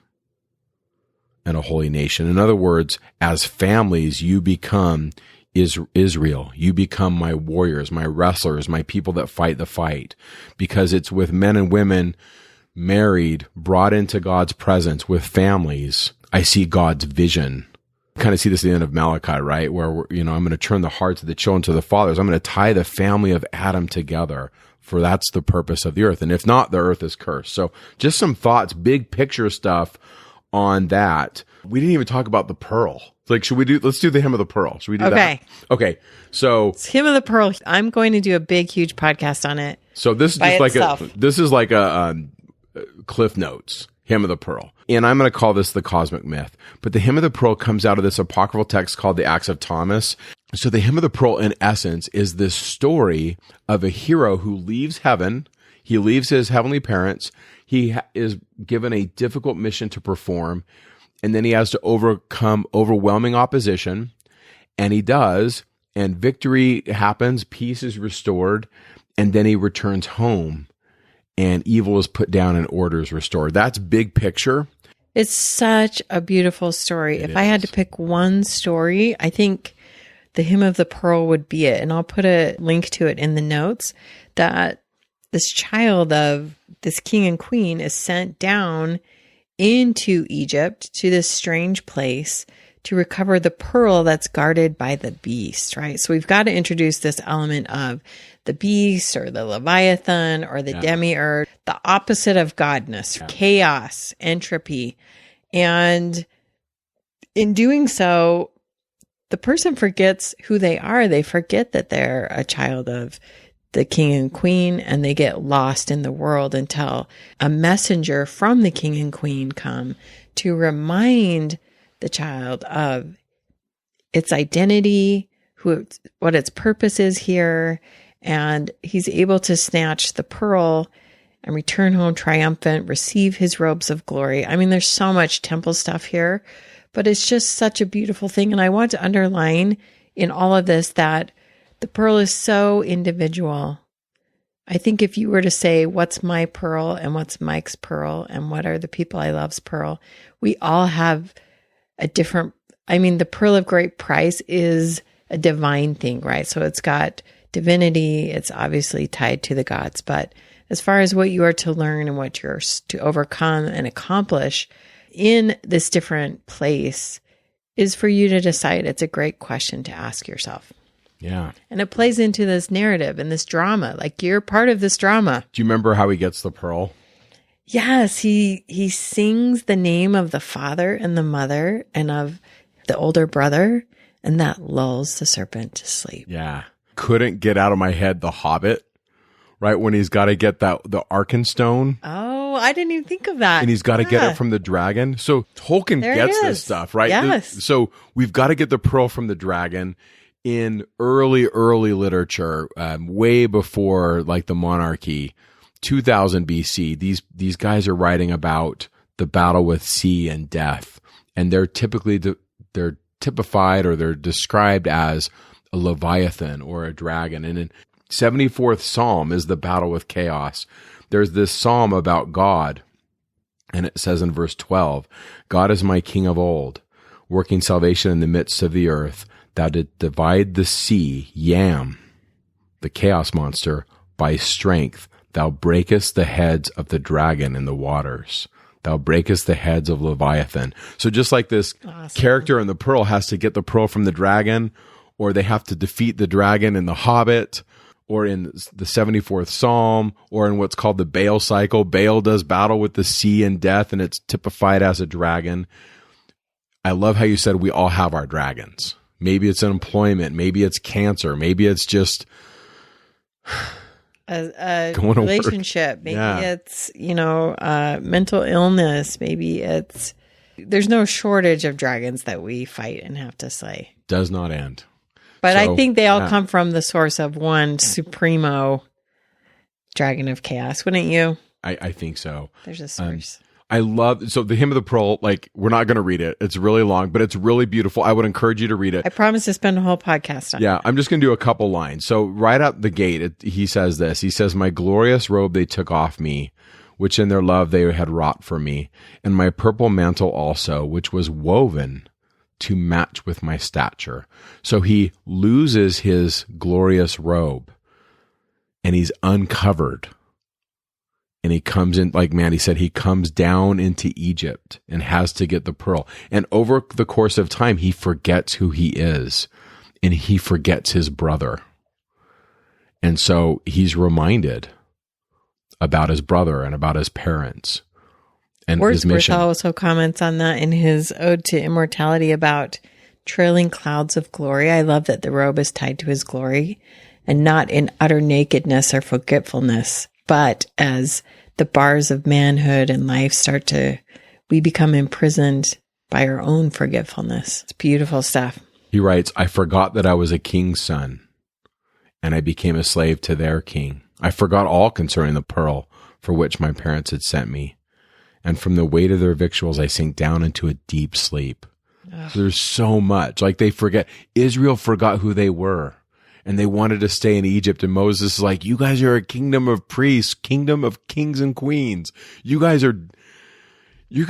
and a holy nation. In other words, as families, you become Israel. You become my warriors, my wrestlers, my people that fight the fight. Because it's with men and women married, brought into God's presence with families, I see God's vision. Kind of see this at the end of Malachi, right? Where, I'm going to turn the hearts of the children to the fathers. I'm going to tie the family of Adam together, for that's the purpose of the earth. And if not, the earth is cursed. So just some thoughts, big picture stuff on that. We didn't even talk about the pearl. Like, let's do the hymn of the pearl. Should we do that? Okay. So it's hymn of the pearl. I'm going to do a big, huge podcast on it. So this is just like a Cliff Notes, Hymn of the Pearl. And I'm going to call this the cosmic myth. But the Hymn of the Pearl comes out of this apocryphal text called the Acts of Thomas. So the Hymn of the Pearl, in essence, is this story of a hero who leaves heaven. He leaves his heavenly parents. He is given a difficult mission to perform. And then he has to overcome overwhelming opposition. And he does. And victory happens. Peace is restored. And then he returns home. And evil is put down and order is restored. That's big picture. It's such a beautiful story. If I had to pick one story, I think the Hymn of the Pearl would be it. And I'll put a link to it in the notes, that this child of this king and queen is sent down into Egypt, to this strange place, to recover the pearl that's guarded by the beast, right? So we've got to introduce this element of the beast or the Leviathan or the demiurge, the opposite of godness, chaos, entropy. And in doing so, the person forgets who they are. They forget that they're a child of the king and queen, and they get lost in the world until a messenger from the king and queen come to remind the child of its identity, what its purpose is here, and he's able to snatch the pearl and return home triumphant, receive his robes of glory. I mean, there's so much temple stuff here, but it's just such a beautiful thing. And I want to underline in all of this that the pearl is so individual. I think if you were to say, what's my pearl and what's Mike's pearl and what are the people I love's pearl, we all have a different, the pearl of great price is a divine thing, right? So it's got divinity. It's obviously tied to the gods. But as far as what you are to learn and what you're to overcome and accomplish in this different place is for you to decide. It's a great question to ask yourself. Yeah. And it plays into this narrative and this drama. Like, you're part of this drama. Do you remember how he gets the pearl? Yes. He sings the name of the father and the mother and of the older brother, and that lulls the serpent to sleep. Yeah. Couldn't get out of my head The Hobbit, right? When he's got to get the Arkenstone. Oh, I didn't even think of that. And he's got to get it from the dragon. So Tolkien gets this stuff, right? Yes. So we've got to get the pearl from the dragon. In early literature, way before like the monarchy, 2000 BC, these guys are writing about the battle with sea and death, and they're they're typified or they're described as a leviathan or a dragon. And in 74th Psalm is the battle with chaos. There's this psalm about God, and it says in verse 12, "God is my king of old, working salvation in the midst of the earth. Thou didst divide the sea, Yam, the chaos monster, by strength. Thou breakest the heads of the dragon in the waters. Thou breakest the heads of Leviathan." So just like this character in the pearl has to get the pearl from the dragon, or they have to defeat the dragon in the Hobbit, or in the 74th Psalm, or in what's called the Baal cycle. Baal does battle with the sea and death, and it's typified as a dragon. I love how you said we all have our dragons. Maybe it's employment. Maybe it's cancer. Maybe it's just a relationship. Maybe it's, mental illness. Maybe there's no shortage of dragons that we fight and have to slay. Does not end. But I think they all come from the source of one supremo dragon of chaos. Wouldn't you? I think so. There's a source. I love, so the Hymn of the Pearl, like, we're not going to read it. It's really long, but it's really beautiful. I would encourage you to read it. I promise to spend a whole podcast on it. Yeah, I'm just going to do a couple lines. So right out the gate, he says this. He says, "My glorious robe they took off me, which in their love they had wrought for me, and my purple mantle also, which was woven to match with my stature." So he loses his glorious robe, and he's uncovered. And he comes in, like Mandy said, he comes down into Egypt and has to get the pearl. And over the course of time, he forgets who he is, and he forgets his brother. And so he's reminded about his brother and about his parents and his mission. Wordsworth also comments on that in his Ode to Immortality about trailing clouds of glory. I love that the robe is tied to his glory and not in utter nakedness or forgetfulness, but as the bars of manhood and life we become imprisoned by our own forgetfulness. It's beautiful stuff. He writes, "I forgot that I was a king's son, and I became a slave to their king. I forgot all concerning the pearl for which my parents had sent me. And from the weight of their victuals, I sink down into a deep sleep." So there's so much. Like, they forget. Israel forgot who they were. And they wanted to stay in Egypt. And Moses is like, "You guys are a kingdom of priests, kingdom of kings and queens. You're going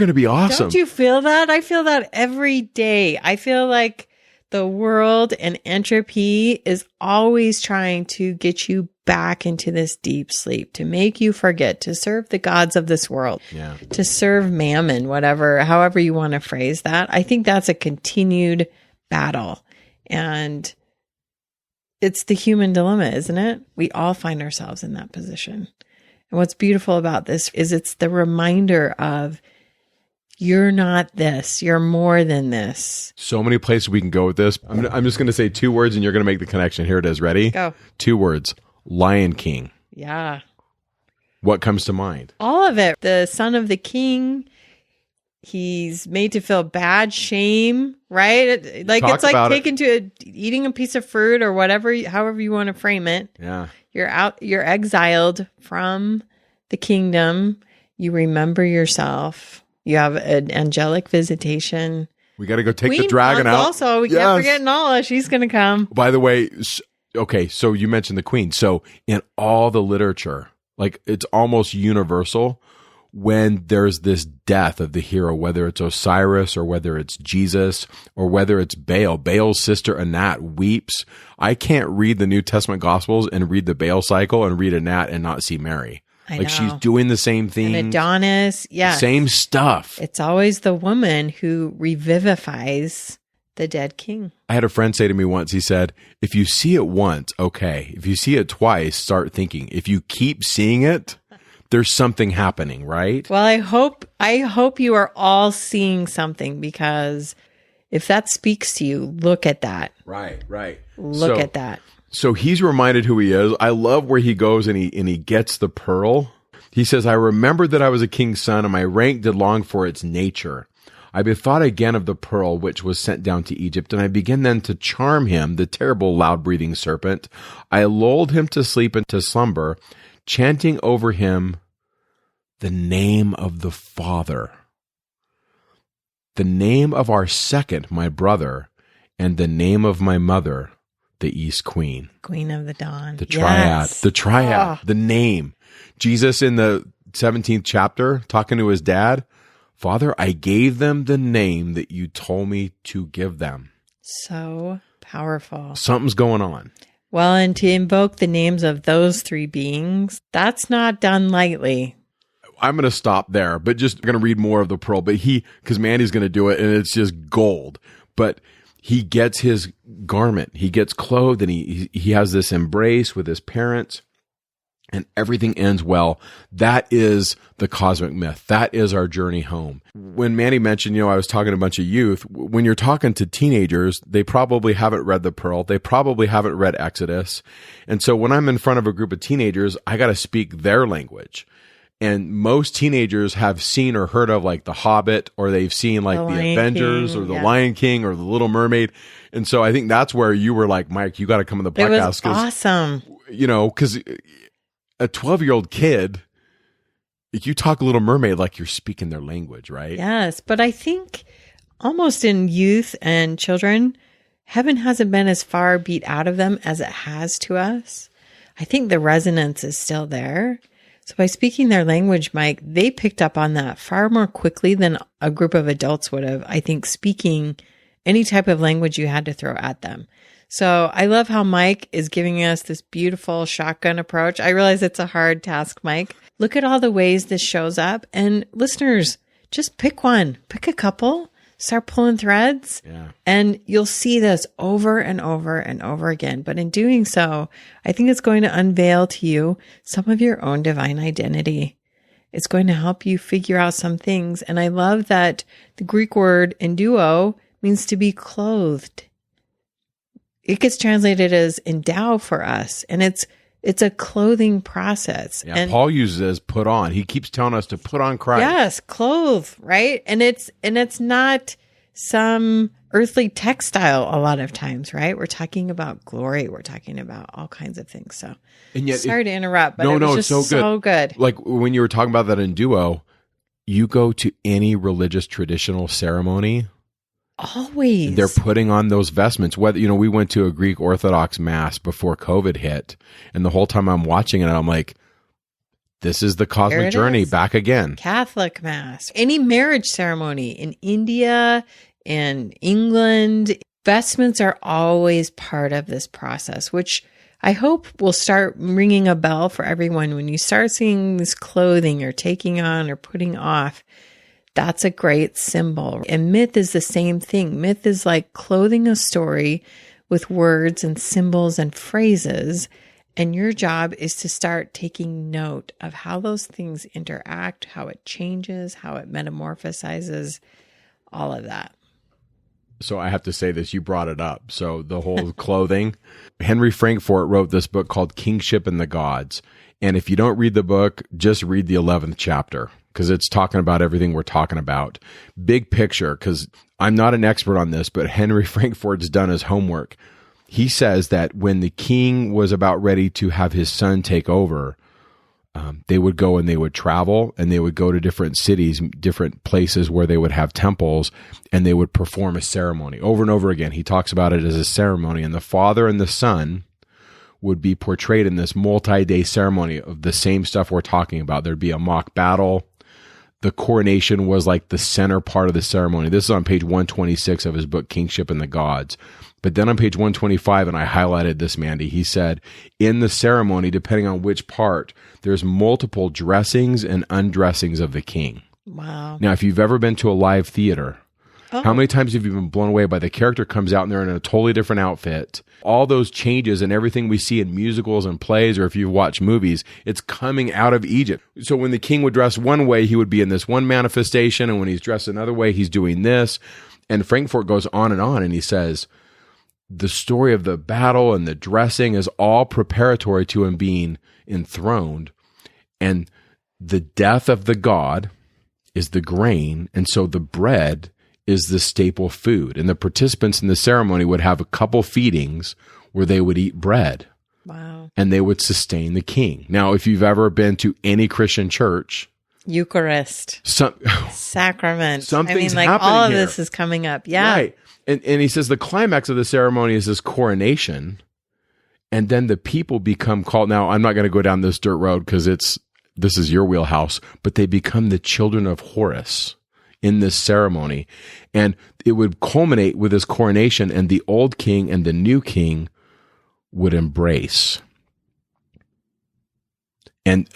to be awesome." Don't you feel that? I feel that every day. I feel like The world and entropy is always trying to get you back into this deep sleep, to make you forget, to serve the gods of this world, to serve mammon, however you want to phrase that. I think that's a continued battle. And it's the human dilemma, isn't it? We all find ourselves in that position. And what's beautiful about this is it's the reminder of, you're not this. You're more than this. So many places we can go with this. I'm just going to say 2 words and you're going to make the connection. Here it is. Ready? Go. 2 words. Lion King. Yeah. What comes to mind? All of it. The son of the king. He's made to feel bad, shame, right? It's like eating a piece of fruit or however you want to frame it. Yeah. You're exiled from the kingdom. You remember yourself. You have an angelic visitation. We got to go take the dragon out. Also, we can't forget Nala. She's going to come. By the way, okay, so you mentioned the queen. So in all the literature, like it's almost universal when there's this death of the hero, whether it's Osiris or whether it's Jesus or whether it's Baal. Baal's sister Anat weeps. I can't read the New Testament Gospels and read the Baal cycle and read Anat and not see Mary. I know. She's doing the same thing. And Adonis, same stuff. It's always the woman who revivifies the dead king. I had a friend say to me once, he said, if you see it once, okay. If you see it twice, start thinking. If you keep seeing it, there's something happening, right? Well, I hope you are all seeing something, because if that speaks to you, look at that. Right. Look at that. So he's reminded who he is. I love where he goes and he gets the pearl. He says, I remembered that I was a king's son, and my rank did long for its nature. I bethought again of the pearl which was sent down to Egypt, and I began then to charm him, the terrible loud-breathing serpent. I lulled him to sleep and to slumber, chanting over him the name of the Father, the name of our second, my brother, and the name of my mother, the East Queen. Queen of the Dawn. The triad. Yes. The triad. The name. Jesus in the 17th chapter, talking to his dad, Father, I gave them the name that you told me to give them. So powerful. Something's going on. Well, and to invoke the names of those 3 beings, that's not done lightly. I'm going to stop there, but just going to read more of the pearl. But because Mandy's going to do it, and it's just gold. But he gets his garment, he gets clothed, and he has this embrace with his parents, and everything ends well. That is the cosmic myth. That is our journey home. When Mandy mentioned, I was talking to a bunch of youth, when you're talking to teenagers, they probably haven't read the Pearl. They probably haven't read Exodus. And so when I'm in front of a group of teenagers, I got to speak their language. And most teenagers have seen or heard of like The Hobbit, or they've seen like the Avengers or the Lion King or the Little Mermaid. And so I think that's where you were like, Mike, you got to come on the podcast. It was awesome. Because a 12-year-old kid, you talk Little Mermaid like you're speaking their language, right? Yes. But I think almost in youth and children, heaven hasn't been as far beat out of them as it has to us. I think the resonance is still there. So by speaking their language, Mike, they picked up on that far more quickly than a group of adults would have, I think, speaking any type of language you had to throw at them. So I love how Mike is giving us this beautiful shotgun approach. I realize it's a hard task, Mike. Look at all the ways this shows up. And listeners, just pick one, pick a couple, start pulling threads, and you'll see this over and over and over again. But in doing so, I think it's going to unveil to you some of your own divine identity. It's going to help you figure out some things. And I love that the Greek word enduo means to be clothed. It gets translated as endow for us. And it's a clothing process. Yeah, and Paul uses it as put on. He keeps telling us to put on Christ. Yes, clothe, right? And it's not some earthly textile a lot of times, right? We're talking about glory. We're talking about all kinds of things. So and yet, sorry to interrupt, but it was just so good. Like when you were talking about that in duo, you go to any religious traditional ceremony, always they're putting on those vestments. Whether we went to a Greek Orthodox mass before COVID hit, and the whole time I'm watching it, I'm like, this is the cosmic journey back again. Catholic mass, any marriage ceremony in India, in England, vestments are always part of this process, which I hope will start ringing a bell for everyone. When you start seeing this clothing you're taking on or putting off, that's a great symbol. And myth is the same thing. Myth is like clothing a story with words and symbols and phrases. And your job is to start taking note of how those things interact, how it changes, how it metamorphosizes, all of that. So I have to say this, you brought it up. So the whole clothing, Henry Frankfort wrote this book called Kingship and the Gods. And if you don't read the book, just read the 11th chapter, because it's talking about everything we're talking about. Big picture, because I'm not an expert on this, but Henry Frankfort's done his homework. He says that when the king was about ready to have his son take over, they would go and they would travel and they would go to different cities, different places where they would have temples, and they would perform a ceremony over and over again. He talks about it as a ceremony, and the father and the son would be portrayed in this multi-day ceremony of the same stuff we're talking about. There'd be a mock battle. The coronation was like the center part of the ceremony. This is on page 126 of his book, Kingship and the Gods. But then on page 125, and I highlighted this, Mandy, he said, in the ceremony, depending on which part, there's multiple dressings and undressings of the king. Wow. Now, if you've ever been to a live theater, how many times have you been blown away by the character comes out and they're in a totally different outfit? All those changes and everything we see in musicals and plays, or if you watch movies, it's coming out of Egypt. So when the king would dress one way, he would be in this one manifestation, and when he's dressed another way, he's doing this. And Frankfort goes on, and he says, the story of the battle and the dressing is all preparatory to him being enthroned. And the death of the god is the grain, and so the bread is the staple food. And the participants in the ceremony would have a couple feedings where they would eat bread. Wow. And they would sustain the king. Now, if you've ever been to any Christian church, Eucharist, sacrament. Something's like happening all of here. this is coming up. Yeah. Right. And he says the climax of the ceremony is this coronation, and then the people become called. Now, I'm not going to go down this dirt road because this is your wheelhouse, but they become the children of Horus in this ceremony. And it would culminate with this coronation, and the old king and the new king would embrace. And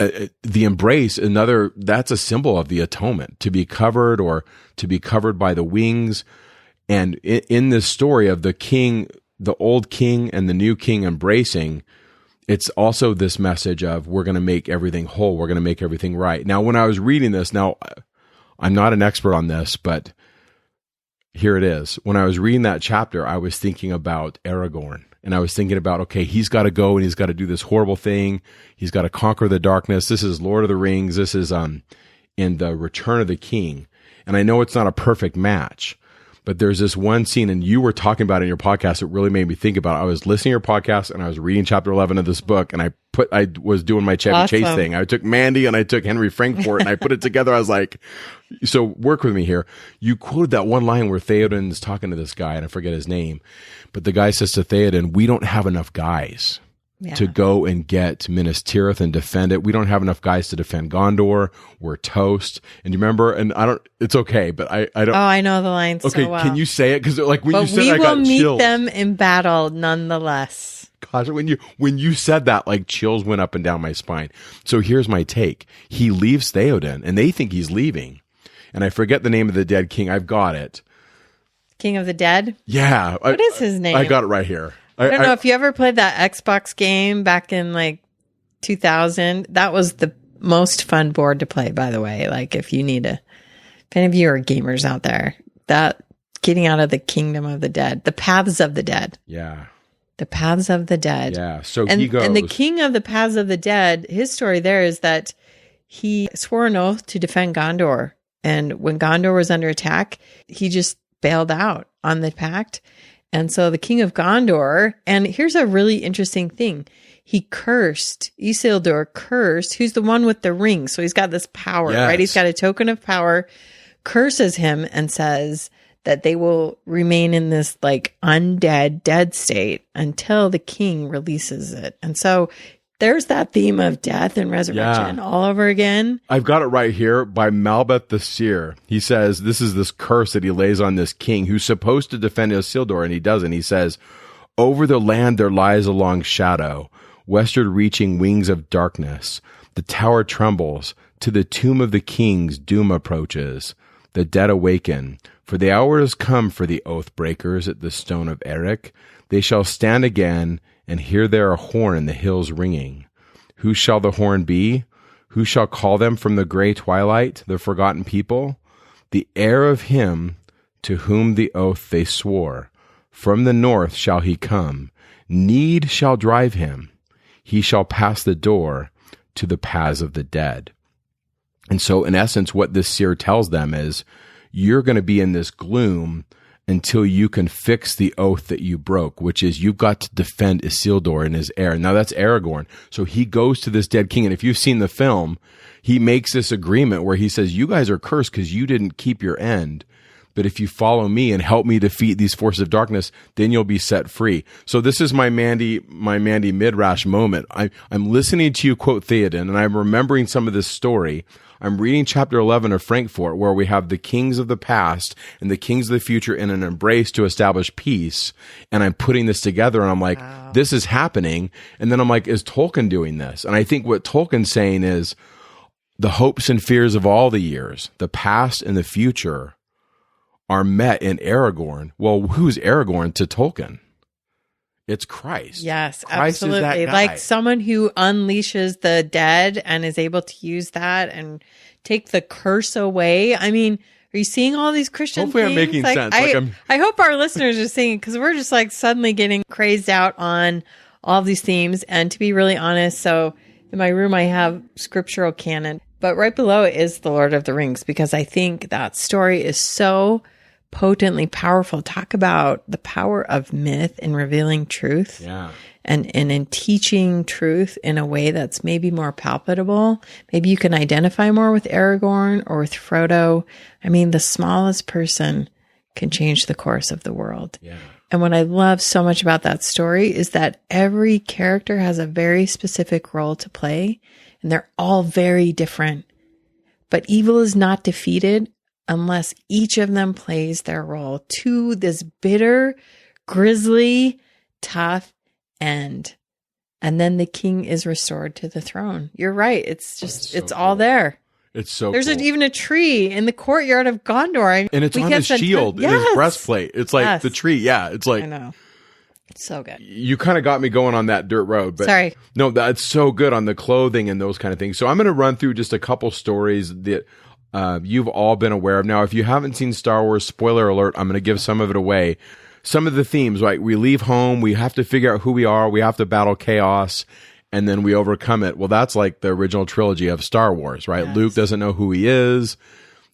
the embrace, that's a symbol of the atonement, to be covered or to be covered by the wings. And in this story of the king, the old king and the new king embracing, it's also this message of we're going to make everything whole. We're going to make everything right. Now, when I was reading this, now I'm not an expert on this, but here it is. When I was reading that chapter, I was thinking about Aragorn. And I was thinking about, okay, he's got to go and he's got to do this horrible thing. He's got to conquer the darkness. This is Lord of the Rings. This is in the Return of the King. And I know it's not a perfect match, but there's this one scene, and you were talking about it in your podcast. It really made me think about it. I was listening to your podcast, and I was reading chapter 11 of this book, and I was doing my Chevy Chase thing. I took Mandy and I took Henry Frankfort, and I put it together. I was like, so work with me here. You quoted that one line where Theoden's talking to this guy, and I forget his name, but the guy says to Theoden, we don't have enough guys to go and get Minas Tirith and defend it. We don't have enough guys to defend Gondor. We're toast. And you remember, and it's okay, but I don't. Oh, I know the line so well. Can you say it? Because like when but you said it, I got chills. We will meet them in battle nonetheless. Gosh, when you said that, like chills went up and down my spine. So here's my take. He leaves Theoden, and they think he's leaving. And I forget the name of the dead king. I've got it. King of the Dead? Yeah. What is his name? I got it right here. I don't know if you ever played that Xbox game back in like 2000. That was the most fun board to play, by the way. Like if any of you are gamers out there, that getting out of the kingdom of the dead, the paths of the dead. Yeah. The paths of the dead. Yeah. So he goes. And the king of the paths of the dead, his story there is that he swore an oath to defend Gondor. And when Gondor was under attack, he just bailed out on the pact. And so the king of Gondor, and here's a really interesting thing. He cursed, Isildur cursed, who's the one with the ring. So he's got this power, right? He's got a token of power, curses him and says that they will remain in this like undead, dead state until the king releases it. And so there's that theme of death and resurrection all over again. I've got it right here by Malbeth the seer. He says, this is this curse that he lays on this king who's supposed to defend Isildur, and he doesn't. He says, over the land there lies a long shadow, westward reaching wings of darkness. The tower trembles. To the tomb of the kings doom approaches. The dead awaken. For the hour has come for the oath breakers at the stone of Eric. They shall stand again and hear their horn in the hills ringing. Who shall the horn be? Who shall call them from the gray twilight, the forgotten people? The heir of him to whom the oath they swore. From the north shall he come. Need shall drive him. He shall pass the door to the paths of the dead. And so, in essence, what this seer tells them is, you're going to be in this gloom until you can fix the oath that you broke, which is you've got to defend Isildur and his heir. Now, that's Aragorn. So he goes to this dead king, and if you've seen the film, he makes this agreement where he says, you guys are cursed because you didn't keep your end. But if you follow me and help me defeat these forces of darkness, then you'll be set free. So this is my Mandy Midrash moment. I'm listening to you quote Theoden, and I'm remembering some of this story. I'm reading chapter 11 of Frankfurt, where we have the kings of the past and the kings of the future in an embrace to establish peace. And I'm putting this together, and I'm like, wow, this is happening. And then I'm like, is Tolkien doing this? And I think what Tolkien's saying is the hopes and fears of all the years, the past and the future, are met in Aragorn. Well, who's Aragorn to Tolkien? It's Christ. Yes, Christ absolutely. Like someone who unleashes the dead and is able to use that and take the curse away. I mean, are you seeing all these Christian Hopefully things? I'm making sense. I hope our listeners are seeing, because we're just like suddenly getting crazed out on all of these themes. And to be really honest, so in my room I have scriptural canon, but right below it is The Lord of the Rings, because I think that story is so potently powerful. Talk about the power of myth in revealing truth. Yeah. And in teaching truth in a way that's maybe more palpable. Maybe you can identify more with Aragorn or with Frodo. I mean, the smallest person can change the course of the world. Yeah. And what I love so much about that story is that every character has a very specific role to play, and they're all very different. But evil is not defeated unless each of them plays their role to this bitter, grisly, tough end. And then the king is restored to the throne. You're right. It's just, it's all there. It's so There's cool. even a tree in the courtyard of Gondor. And it's on his shield, in his breastplate. It's like the tree. Yeah. It's like, I know. It's so good. You kind of got me going on that dirt road, but sorry. No, that's so good on the clothing and those kind of things. So I'm going to run through just a couple stories that you've all been aware of. Now, if you haven't seen Star Wars, spoiler alert, I'm going to give some of it away. Some of the themes, right? We leave home, we have to figure out who we are, we have to battle chaos, and then we overcome it. Well, that's like the original trilogy of Star Wars, right? Yes. Luke doesn't know who he is,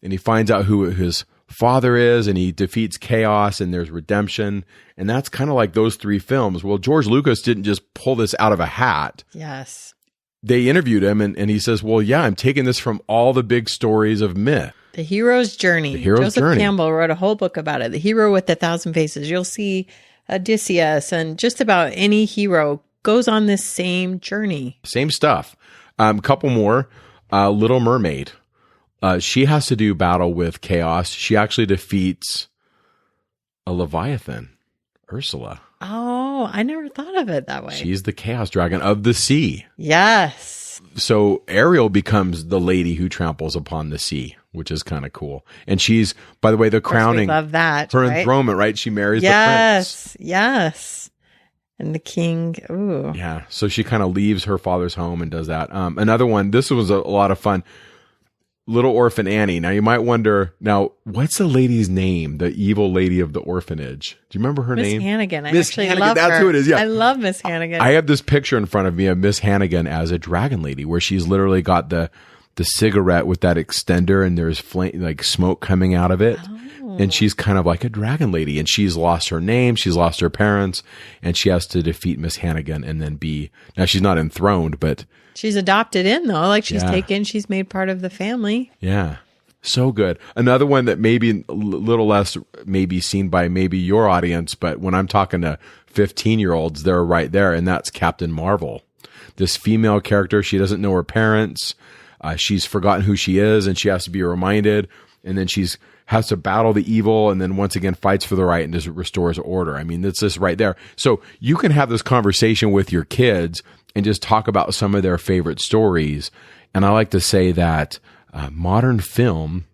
and he finds out who his father is, and he defeats chaos, and there's redemption. And that's kind of like those three films. Well, George Lucas didn't just pull this out of a hat. Yes. They interviewed him, and he says, well, yeah, I'm taking this from all the big stories of myth. The hero's journey. The hero's Joseph journey. Campbell wrote a whole book about it. The hero with 1,000 faces. You'll see Odysseus, and just about any hero goes on this same journey. Same stuff. Couple more. Little Mermaid. She has to do battle with chaos. She actually defeats a Leviathan, Ursula. Oh, I never thought of it that way. She's the chaos dragon of the sea. Yes. So Ariel becomes the lady who tramples upon the sea, which is kind of cool. And she's, by the way, the crowning. We love that. Her right? enthronement, right? She marries the prince. Yes. And the king. Ooh. Yeah. So she kind of leaves her father's home and does that. Another one, this was a lot of fun. Little Orphan Annie. Now you might wonder, what's the lady's name? The evil lady of the orphanage. Do you remember her name? Miss Hannigan. I Miss actually Hannigan, love that's her. who it is. Yeah. I love Miss Hannigan. I have this picture in front of me of Miss Hannigan as a dragon lady, where she's literally got the cigarette with that extender, and there's flame, like smoke coming out of it. Oh. And she's kind of like a dragon lady, and she's lost her name, she's lost her parents, and she has to defeat Miss Hannigan and then now she's not enthroned, but she's adopted in though. Like she's made part of the family. Yeah. So good. Another one that maybe a little less maybe seen by maybe your audience, but when I'm talking to 15-year-olds, they're right there, and that's Captain Marvel. this female character. She doesn't know her parents. She's forgotten who she is, and she has to be reminded. And then has to battle the evil, and then once again fights for the right and just restores order. I mean, that's this right there. So you can have this conversation with your kids and just talk about some of their favorite stories. And I like to say that modern film,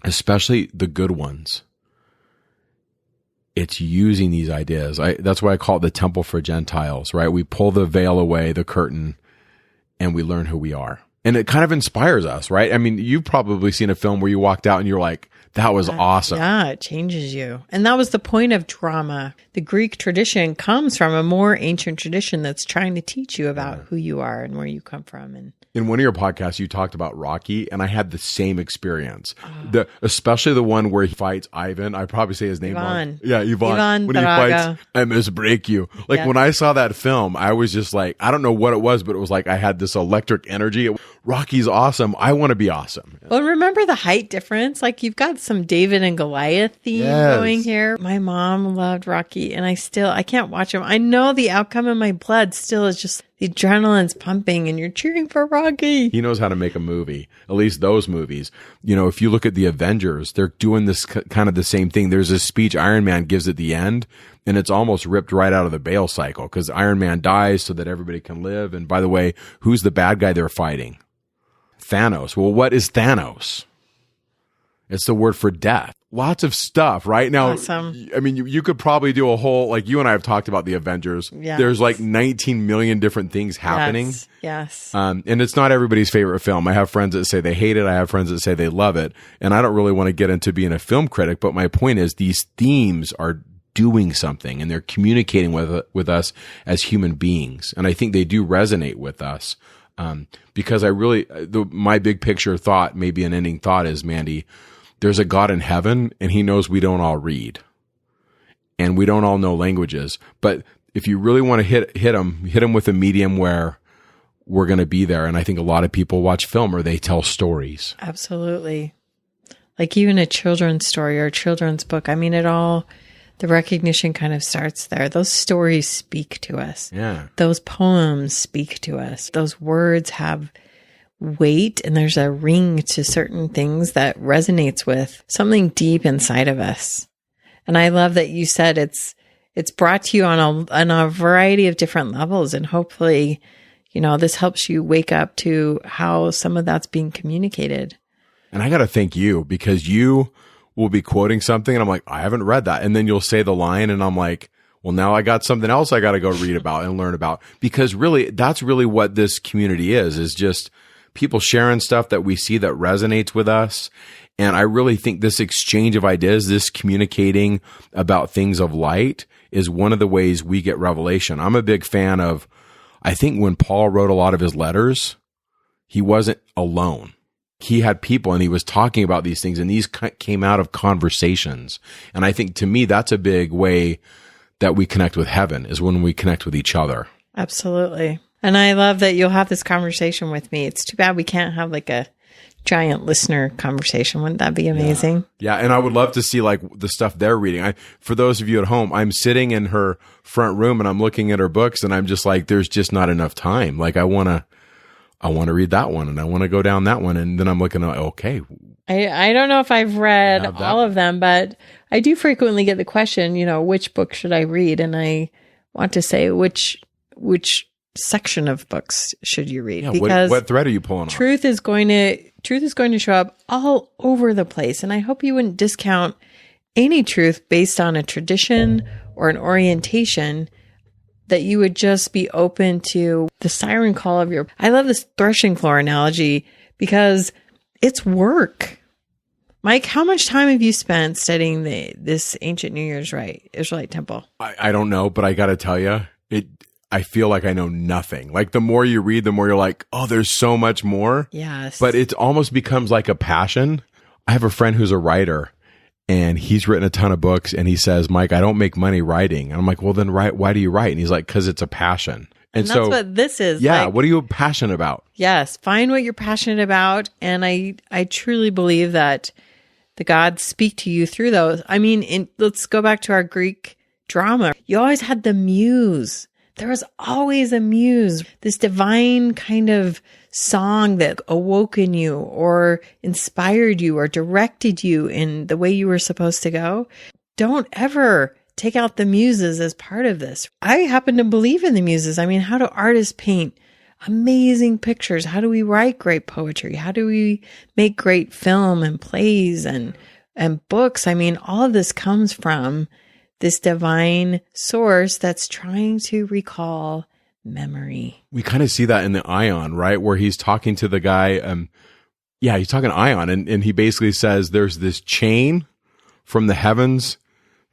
especially the good ones, it's using these ideas. That's why I call it the temple for Gentiles, right? We pull the veil away, the curtain, and we learn who we are. And it kind of inspires us, right? I mean, you've probably seen a film where you walked out and you're like, that was awesome. Yeah, it changes you. And that was the point of drama. The Greek tradition comes from a more ancient tradition that's trying to teach you about who you are and where you come from. And in one of your podcasts, you talked about Rocky, and I had the same experience. Especially the one where he fights Ivan. I probably say his name wrong. Yeah, Ivan. When he fights, I misbreak you. Like when I saw that film, I was just like, I don't know what it was, but it was like I had this electric energy. Rocky's awesome. I want to be awesome. Well, remember the height difference? Like you've got some David and Goliath theme going here. My mom loved Rocky, and I can't watch him. I know the outcome in my blood still is just the adrenaline's pumping and you're cheering for Rocky. He knows how to make a movie, at least those movies. You know, if you look at the Avengers, they're doing this kind of the same thing. There's a speech Iron Man gives at the end, and it's almost ripped right out of the Bale cycle because Iron Man dies so that everybody can live. And by the way, who's the bad guy they're fighting? Thanos. Well, what is Thanos? It's the word for death. Lots of stuff right now. Awesome. I mean, you could probably do a whole, like you and I have talked about the Avengers. Yes. There's like 19 million different things happening. Yes. And it's not everybody's favorite film. I have friends that say they hate it. I have friends that say they love it. And I don't really want to get into being a film critic, but my point is these themes are doing something and they're communicating with us as human beings. And I think they do resonate with us. Because my big picture thought, maybe an ending thought is, Mandy, there's a God in heaven and he knows we don't all read and we don't all know languages. But if you really want to hit him with a medium where we're going to be there. And I think a lot of people watch film or they tell stories. Absolutely. Like even a children's story or a children's book. I mean, the recognition kind of starts there. Those stories speak to us. Yeah. Those poems speak to us. Those words have weight and there's a ring to certain things that resonates with something deep inside of us. And I love that you said it's brought to you on a variety of different levels. And hopefully, this helps you wake up to how some of that's being communicated. And I got to thank you because you will be quoting something and I'm like, I haven't read that. And then you'll say the line and I'm like, well, now I got something else I got to go read about and learn about. Because really, that's really what this community is just people sharing stuff that we see that resonates with us. And I really think this exchange of ideas, this communicating about things of light is one of the ways we get revelation. I'm a big fan of, I think when Paul wrote a lot of his letters, he wasn't alone. He had people and he was talking about these things and these came out of conversations. And I think to me, that's a big way that we connect with heaven is when we connect with each other. Absolutely. And I love that you'll have this conversation with me. It's too bad we can't have like a giant listener conversation. Wouldn't that be amazing? Yeah. And I would love to see like the stuff they're reading. For those of you at home, I'm sitting in her front room and I'm looking at her books and I'm just like, there's just not enough time. Like I want to read that one and I want to go down that one. And then I'm looking at, okay. I don't know if I've read all of them, but I do frequently get the question, which book should I read? And I want to say, which section of books should you read? Yeah, because what thread are you pulling on? Truth is going to show up all over the place. And I hope you wouldn't discount any truth based on a tradition or an orientation, that you would just be open to the siren call of I love this threshing floor analogy because it's work. Mike, how much time have you spent studying this ancient New Year's Rite Israelite temple? I don't know, but I got to tell you, I feel like I know nothing. Like the more you read, the more you're like, oh, there's so much more. Yes. But it almost becomes like a passion. I have a friend who's a writer and he's written a ton of books and he says, Mike, I don't make money writing. And I'm like, well, then why do you write? And he's like, because it's a passion. And that's so, what this is. Yeah. Like, what are you passionate about? Yes. Find what you're passionate about. And I truly believe that the gods speak to you through those. I mean, let's go back to our Greek drama. You always had the muse there was always a muse, this divine kind of song that awoke in you or inspired you or directed you in the way you were supposed to go. Don't ever take out the muses as part of this. I happen to believe in the muses. I mean, how do artists paint amazing pictures? How do we write great poetry? How do we make great film and plays and books? I mean, all of this comes from this divine source that's trying to recall memory. We kind of see that in the Ion, right? Where he's talking to the guy. He's talking to Ion, and he basically says there's this chain from the heavens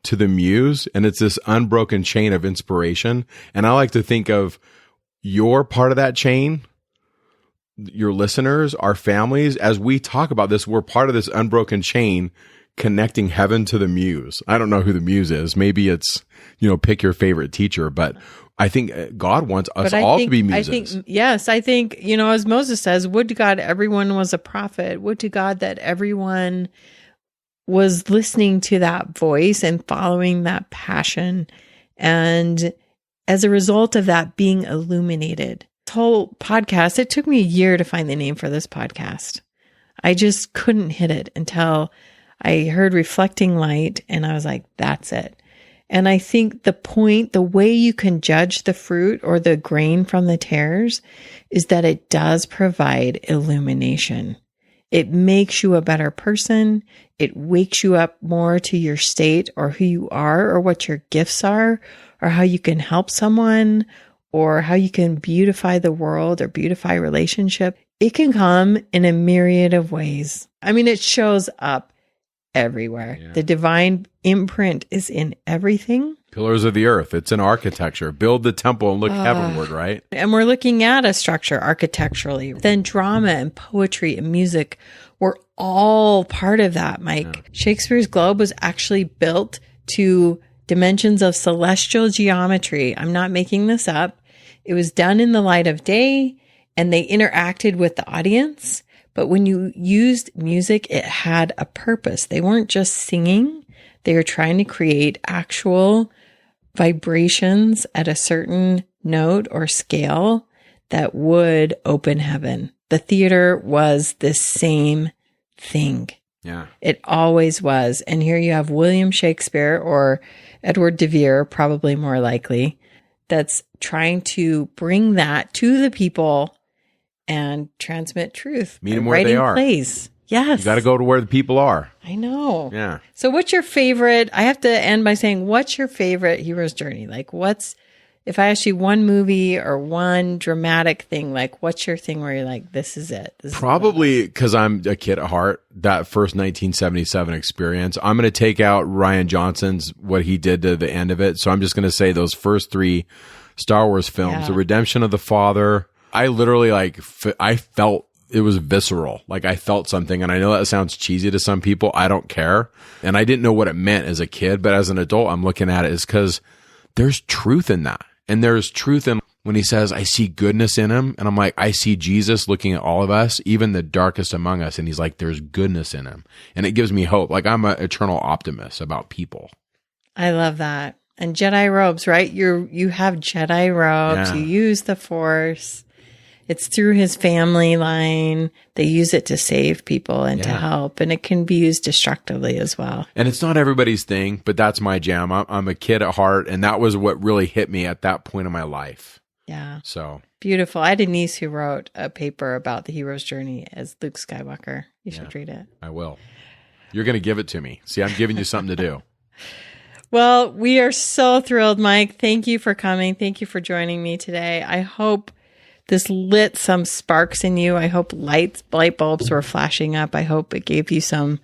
to the muse, and it's this unbroken chain of inspiration. And I like to think of your part of that chain, your listeners, our families. As we talk about this, we're part of this unbroken chain connecting heaven to the muse. I don't know who the muse is. Maybe it's, pick your favorite teacher, but I think God wants us all to be muses. I think, as Moses says, would to God everyone was a prophet. Would to God that everyone was listening to that voice and following that passion. And as a result of that, being illuminated. This whole podcast, it took me a year to find the name for this podcast. I just couldn't hit it until I heard Reflecting Light, and I was like, that's it. And I think the way you can judge the fruit or the grain from the tares is that it does provide illumination. It makes you a better person. It wakes you up more to your state or who you are or what your gifts are or how you can help someone or how you can beautify the world or beautify relationship. It can come in a myriad of ways. I mean, it shows up everywhere. Yeah. The divine imprint is in everything. Pillars of the earth. It's in architecture. Build the temple and look heavenward, right? And we're looking at a structure architecturally. Then drama and poetry and music were all part of that, Mike. Yeah. Shakespeare's globe was actually built to dimensions of celestial geometry. I'm not making this up. It was done in the light of day, and they interacted with the audience. But when you used music, it had a purpose. They weren't just singing. They were trying to create actual vibrations at a certain note or scale that would open heaven. The theater was the same thing. Yeah. It always was. And here you have William Shakespeare or Edward de Vere, probably more likely, that's trying to bring that to the people and transmit truth. Meet them where they are. Plays. Yes. You got to go to where the people are. I know. Yeah. So what's your favorite? I have to end by saying, what's your favorite hero's journey? Like if I ask you one movie or one dramatic thing, like what's your thing where you're like, this is it? Probably because I'm a kid at heart, that first 1977 experience. I'm going to take out Rian Johnson's, what he did to the end of it. So I'm just going to say those first 3 Star Wars films, The Redemption of the Father. I literally I felt it was visceral. Like I felt something, and I know that sounds cheesy to some people. I don't care. And I didn't know what it meant as a kid, but as an adult, I'm looking at it is because there's truth in that. And there's truth in when he says, I see goodness in him. And I'm like, I see Jesus looking at all of us, even the darkest among us. And he's like, there's goodness in him. And it gives me hope. Like I'm an eternal optimist about people. I love that. And Jedi robes, right? You have Jedi robes. Yeah. You use the Force. It's through his family line. They use it to save people and to help. And it can be used destructively as well. And it's not everybody's thing, but that's my jam. I'm a kid at heart. And that was what really hit me at that point in my life. Yeah. So beautiful. I had a niece who wrote a paper about the hero's journey as Luke Skywalker. You should read it. I will. You're going to give it to me. See, I'm giving you something to do. Well, we are so thrilled, Mike. Thank you for coming. Thank you for joining me today. I hope this lit some sparks in you. I hope light bulbs were flashing up. I hope it gave you some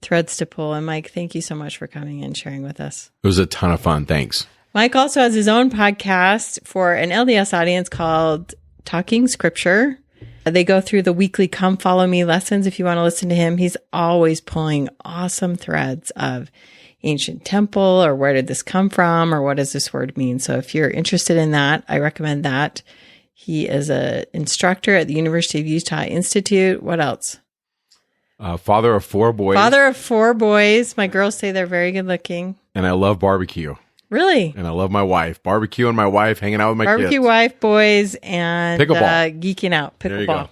threads to pull. And Mike, thank you so much for coming and sharing with us. It was a ton of fun. Thanks. Mike also has his own podcast for an LDS audience called Talking Scripture. They go through the weekly Come Follow Me lessons. If you want to listen to him, he's always pulling awesome threads of ancient temple or where did this come from or what does this word mean? So if you're interested in that, I recommend that. He is an instructor at the University of Utah Institute. What else? Father of 4 boys. Father of 4 boys. My girls say they're very good looking. And I love barbecue. Really? And I love my wife. Barbecuing my wife, hanging out with my Barbecue kids. wife, boys, and Pickleball. Geeking out. There you Pickleball. go.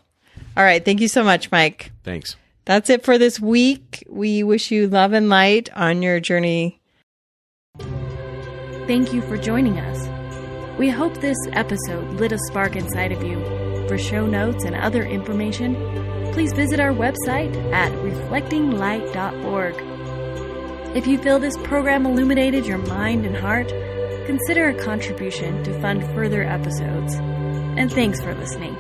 All right. Thank you so much, Mike. Thanks. That's it for this week. We wish you love and light on your journey. Thank you for joining us. We hope this episode lit a spark inside of you. For show notes and other information, please visit our website at reflectinglight.org. If you feel this program illuminated your mind and heart, consider a contribution to fund further episodes. And thanks for listening.